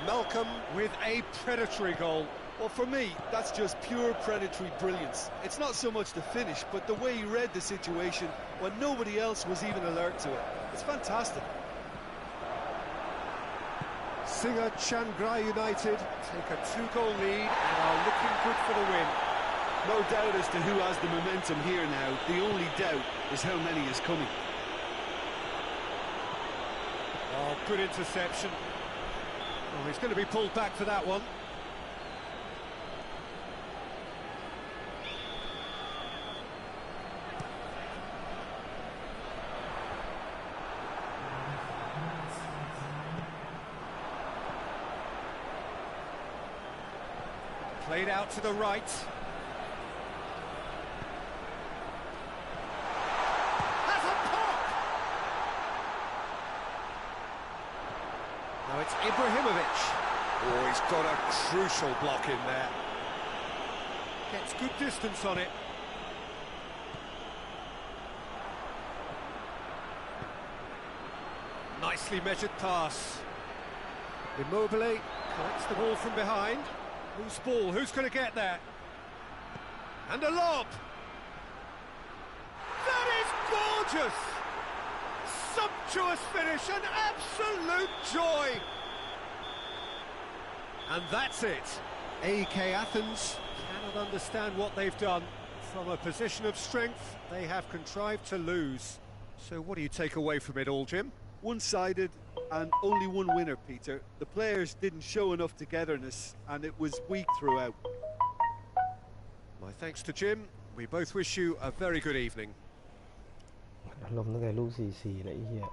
Malcolm with a predatory goal. Well, for me, that's just pure predatory brilliance. It's not so much the finish, but the way he read the situation when nobody else was even alert to it. It's fantastic. Singachandra United take a 2-goal lead and are looking good for the win. No doubt as to who has the momentum here now. The only doubt is how many is coming. Oh, good interception. Oh, he's going to be pulled back for that one. Played out to the right. Has a pop! Now it's Ibrahimovic. Oh, he's got a crucial block in there. Gets good distance on it. Nicely measured pass. Immobile collects the ball from behind. Whose ball? Who's going to get there? And a lob! That is gorgeous! sumptuous finish, an absolute joy. And that's it. AEK Athens cannot understand what they've done. From a position of strength, they have contrived to lose. So what do you take away from it all, Jim? One-sided and only one winner, Peter. The players didn't show enough togetherness and it was weak throughout. My thanks to Jim. We both wish you a very good evening. อารมณ์ตั้งแต่ลูก4-4เลยไอ้เหี้ย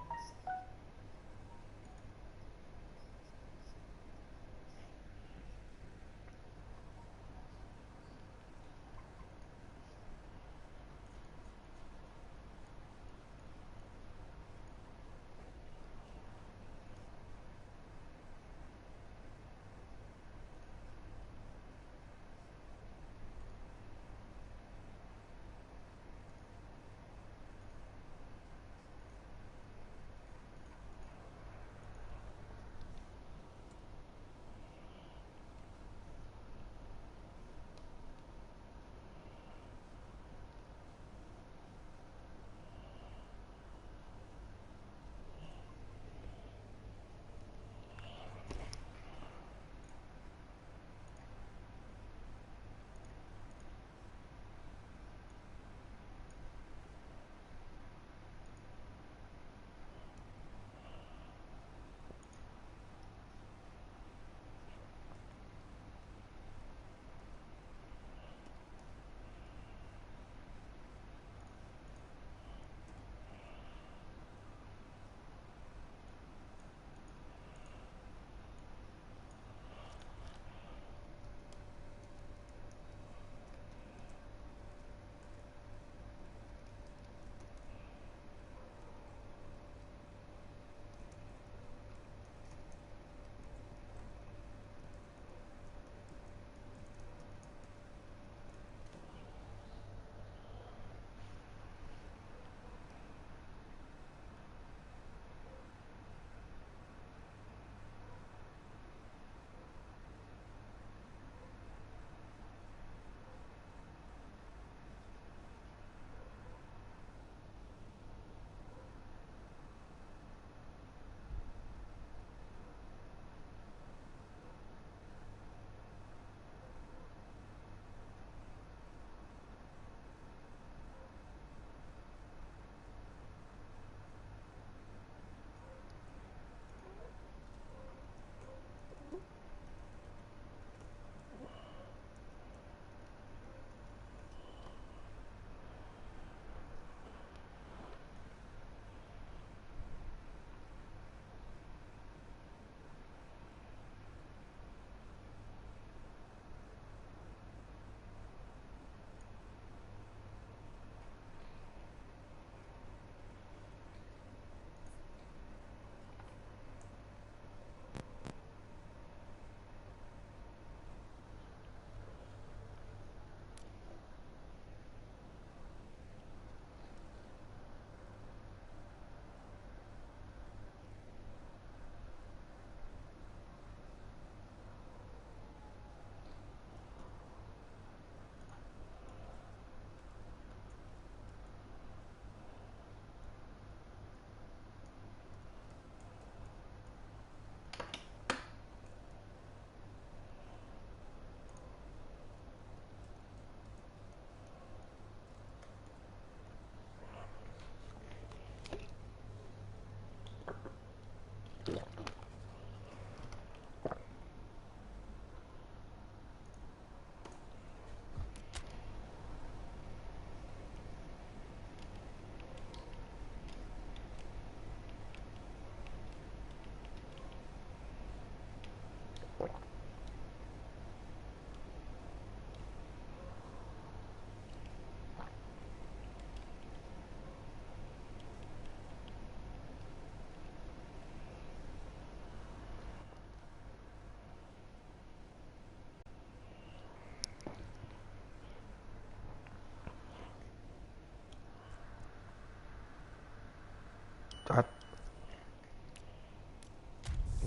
จัด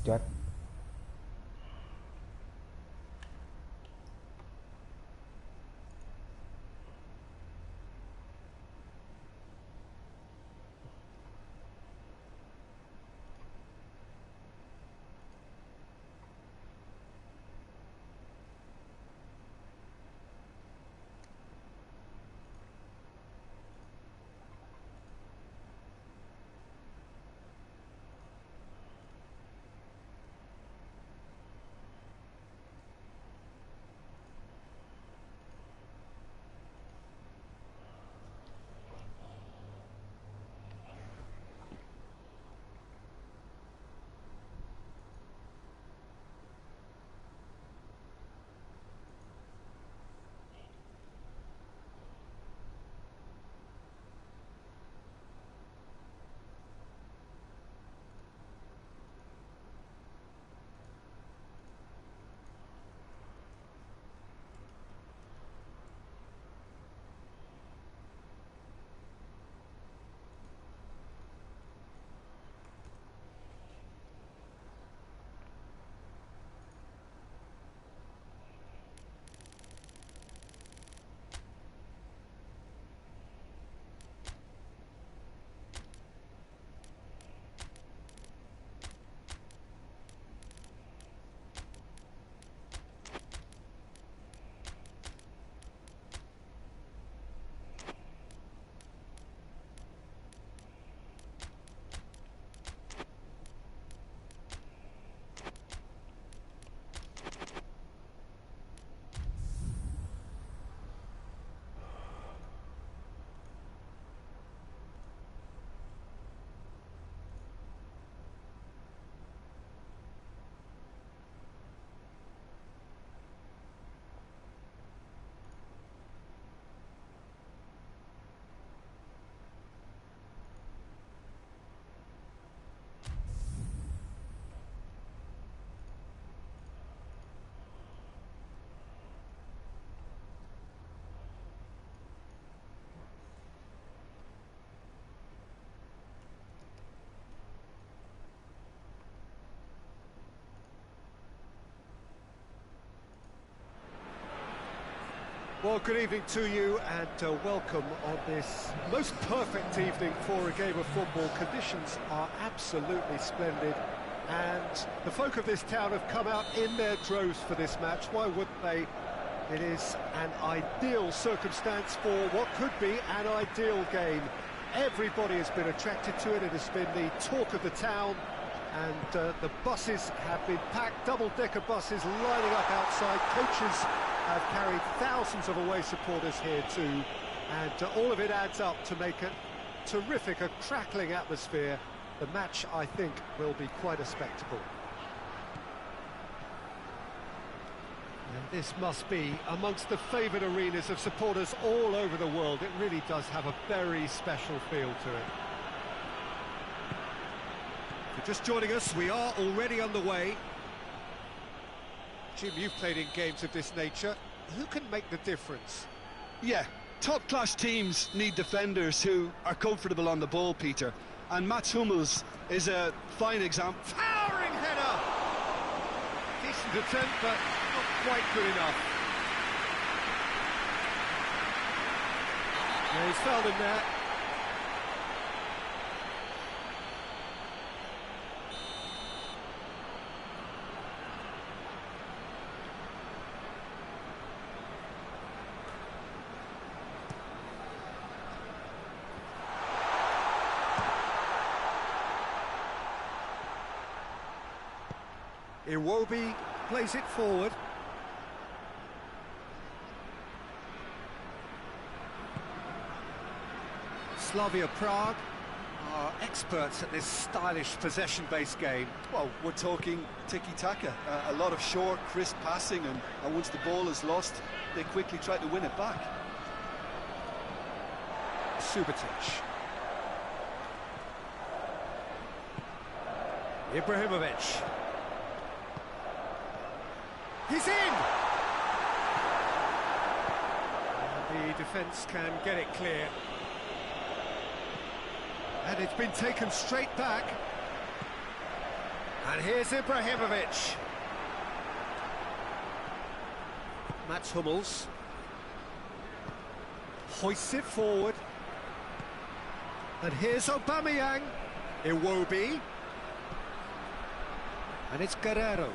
จัด Well, good evening to you and welcome on this most perfect evening for a game of football. Conditions are absolutely splendid and the folk of this town have come out in their droves for this match. Why wouldn't they? It is an ideal circumstance for what could be an ideal game. Everybody has been attracted to it. It has been the talk of the town, and the buses have been packed, double-decker buses lining up outside. Coaches have carried thousands of away supporters here too, and all of it adds up to make a terrific, a crackling atmosphere. The match, I think, will be quite a spectacle. And this must be amongst the favoured arenas of supporters all over the world. It really does have a very special feel to it. If you're just joining us, we are already underway. Jim, you've played in games of this nature. Who can make the difference? Yeah, top-class teams need defenders who are comfortable on the ball, Peter. And Mats Hummels is a fine example. Towering header! Decent attempt, but not quite good enough. Yeah, he's fouled him there. Iwobi plays it forward. Slavia Prague are experts at this stylish possession-based game. Well, we're talking tiki-taka, a lot of short, crisp passing, and once the ball is lost, they quickly try to win it back. Subotic. Ibrahimovic. He's in! And the defence can get it clear. And it's been taken straight back. And here's Ibrahimovic. Mats Hummels. Hoists it forward. And here's Aubameyang. Iwobi. And it's Guerrero.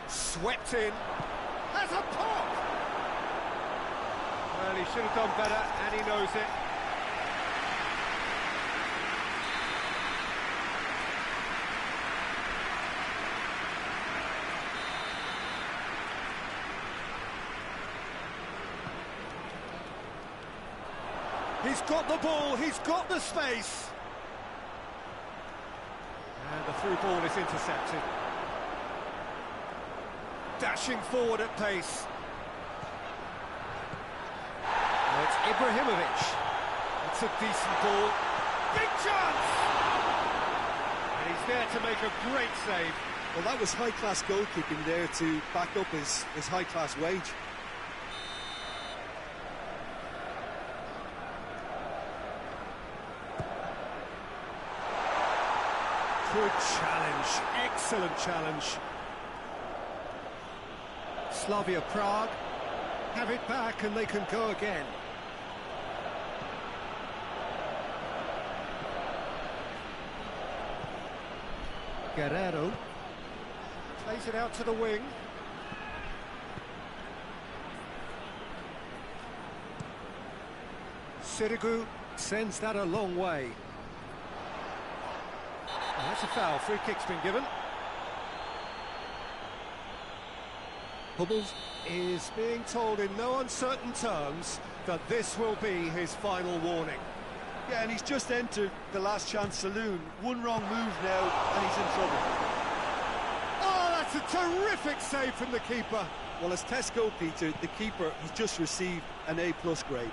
Swept in. Has a pop! Well, he should have done better, and he knows it. He's got the ball, he's got the space. And the through ball is intercepted. Dashing forward at pace. Oh, it's Ibrahimovic. It's a decent ball. Big chance! And he's there to make a great save. Well, that was high-class goalkeeping there to back up his high-class wage. Good challenge, excellent challenge. Slavia Prague have it back and they can go again. Guerrero plays it out to the wing. Sirigu sends that a long way. Oh, that's a foul, free kick's been given. Hummels is being told in no uncertain terms that this will be his final warning. Yeah, and he's just entered the last chance saloon. One wrong move now, and he's in trouble. Oh, that's a terrific save from the keeper. Well, as test goalkeeper, the keeper has just received an A+ grade.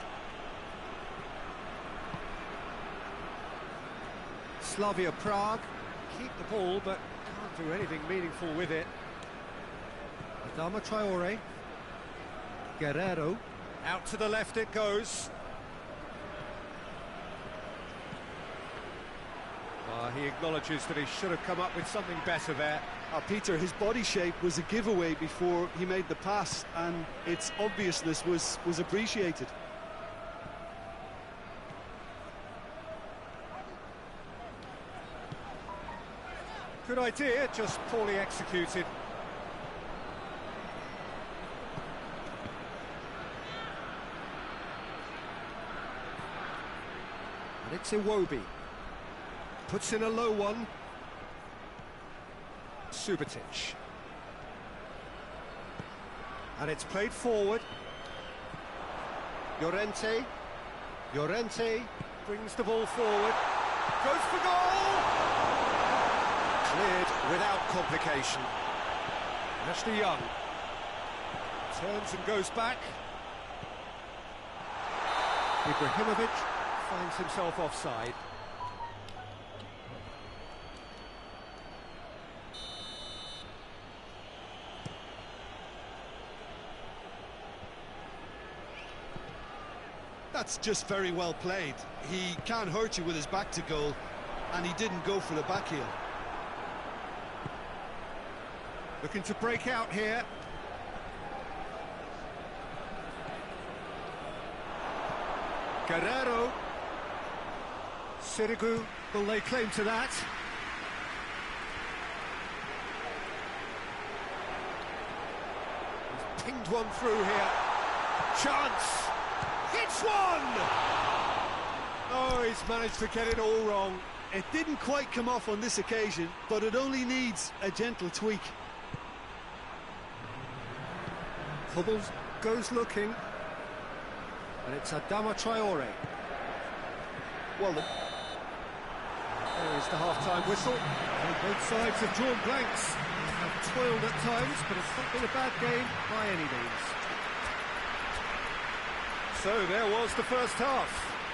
Slavia Prague keep the ball, but can't do anything meaningful with it. Adama Traore. Guerrero. Out to the left it goes. He acknowledges that he should have come up with something better there. Peter, his body shape was a giveaway before he made the pass, and its obviousness was appreciated. Good idea, just poorly executed. And it's Iwobi. Puts in a low one. Subotic. And it's played forward. Llorente. Llorente brings the ball forward. Goes for goal! Cleared without complication. Ashley Young. Turns and goes back. Ibrahimovic finds himself offside. That's just very well played. He can't hurt you with his back to goal, and he didn't go for the back heel. Looking to break out here. Guerrero. Sirigu will lay claim to that. He's pinged one through here. Chance! Hits one! Oh, he's managed to get it all wrong. It didn't quite come off on this occasion, but it only needs a gentle tweak. Hubbles goes looking. And it's Adama Traore. Well, there is the half-time whistle. And both sides have drawn blanks. They have toiled at times, but it's not been a bad game by any means. So there was the first half.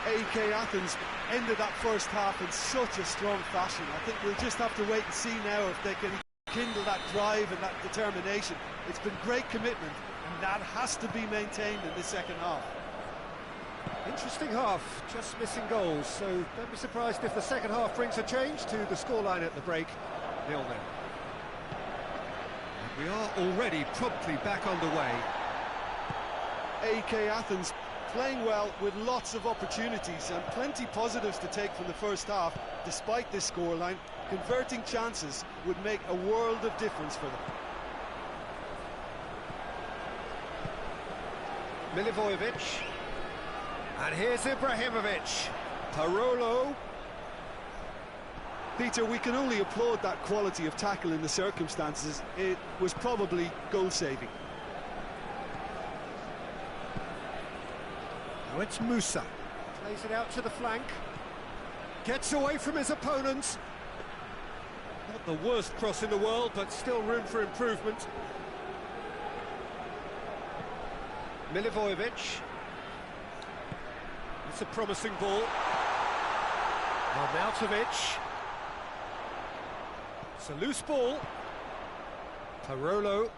AK Athens ended that first half in such a strong fashion. I think we'll just have to wait and see now if they can kindle that drive and that determination. It's been great commitment, and that has to be maintained in the second half. Interesting half, just missing goals, so don't be surprised if the second half brings a change to the scoreline at the break, 0-0. And we are already promptly back underway. AK Athens playing well with lots of opportunities and plenty positives to take from the first half. Despite this scoreline, converting chances would make a world of difference for them. Milivojevic. And here's Ibrahimovic. Parolo. Peter, we can only applaud that quality of tackle in the circumstances. It was probably goal-saving. Now it's Musa. Plays it out to the flank. Gets away from his opponent. Not the worst cross in the world, but still room for improvement. Milivojevic. It's a promising ball. Arnautovic. It's a loose ball. Parolo.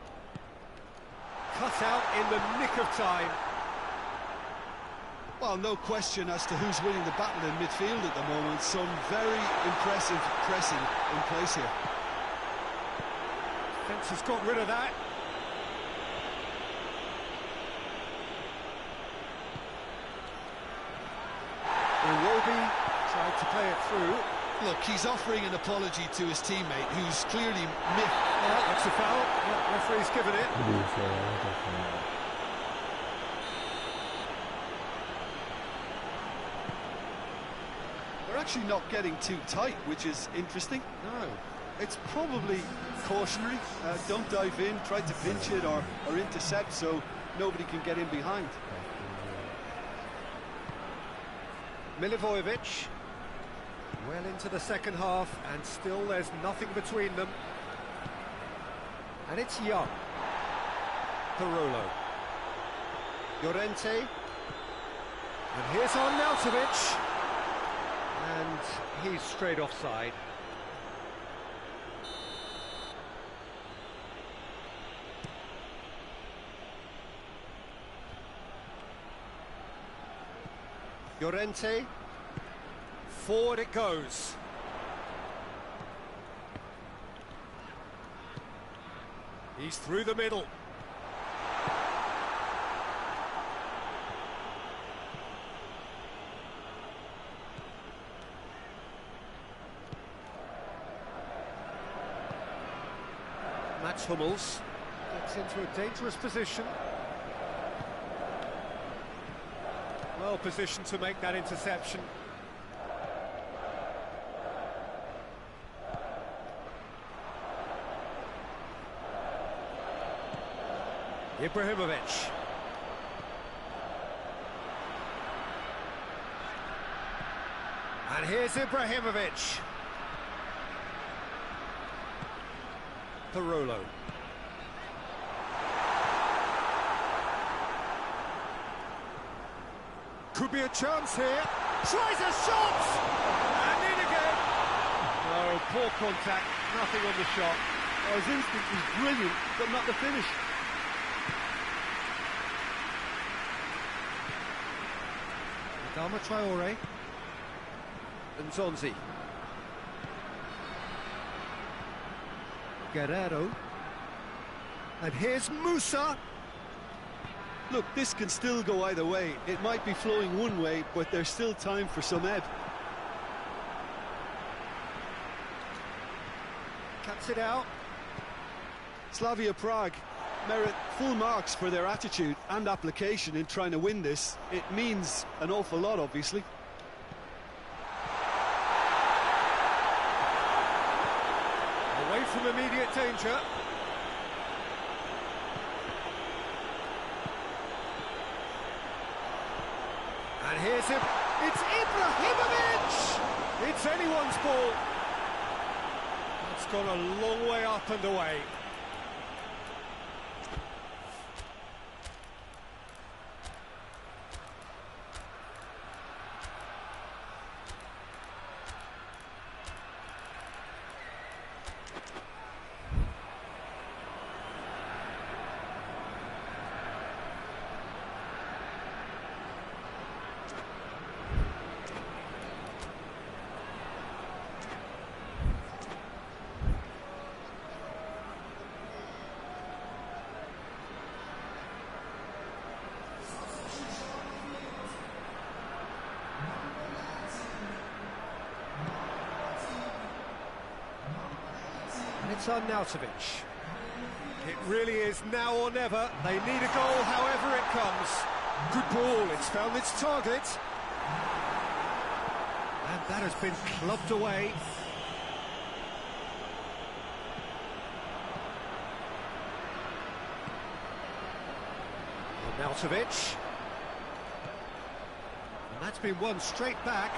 Cut out in the nick of time. Well, no question as to who's winning the battle in midfield at the moment. Some very impressive pressing in place here. Defence has got rid of that. Iwobi tried to play it through. Look, he's offering an apology to his teammate, who's clearly That's a foul. Yeah, referee's given it. They're actually not getting too tight, which is interesting. No. It's probably cautionary. Don't dive in, try to pinch it or intercept so nobody can get in behind. Milivojevic. Well into the second half, and still there's nothing between them. And it's Young. Parolo. Llorente. And here's Arnautovic. And he's straight offside. Llorente. Forward it goes. He's through the middle. Mats Hummels gets into a dangerous position. Well positioned to make that interception. Ibrahimovic. And here's Ibrahimovic. Parolo. Could be a chance here. Tries a shot! And in again! Oh, poor contact. Nothing on the shot. Oh, his instinct was brilliant, but not the finish. Adama Traore. And Zonzi. Guerrero. And here's Musa. Look, this can still go either way. It might be flowing one way, but there's still time for some ebb. Cuts it out. Slavia Prague merit full marks for their attitude and application in trying to win this. It means an awful lot, obviously. Away from immediate danger. And here's him. It's Ibrahimovic! It's anyone's ball. It's gone a long way up and away. And it's Arnautovic. It really is now or never. They need a goal however it comes. Good ball, it's found its target. And that has been clubbed away. Arnautovic. And that's been won straight back.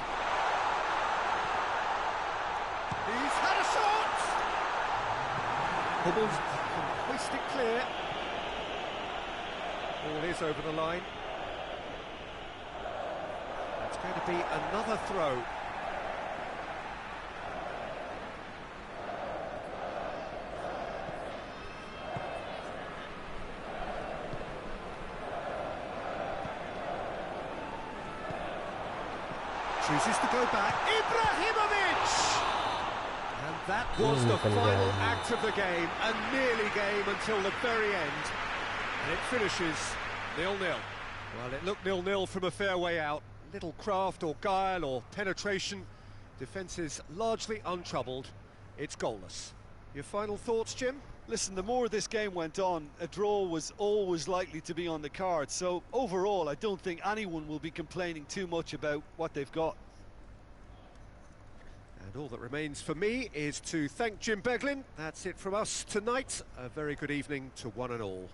He's had a shot! Hummels can hoist it clear. Ball is over the line. It's going to be another throw. Chooses to go back. Ibrahimovic! And that was the final act of the game, a nearly game until the very end. And it finishes 0-0. Well, it looked 0-0 from a fair way out. Little craft or guile or penetration. Defence is largely untroubled. It's goalless. Your final thoughts, Jim? Listen, the more this game went on, a draw was always likely to be on the card. So overall, I don't think anyone will be complaining too much about what they've got. And all that remains for me is to thank Jim Beglin. That's it from us tonight. A very good evening to one and all.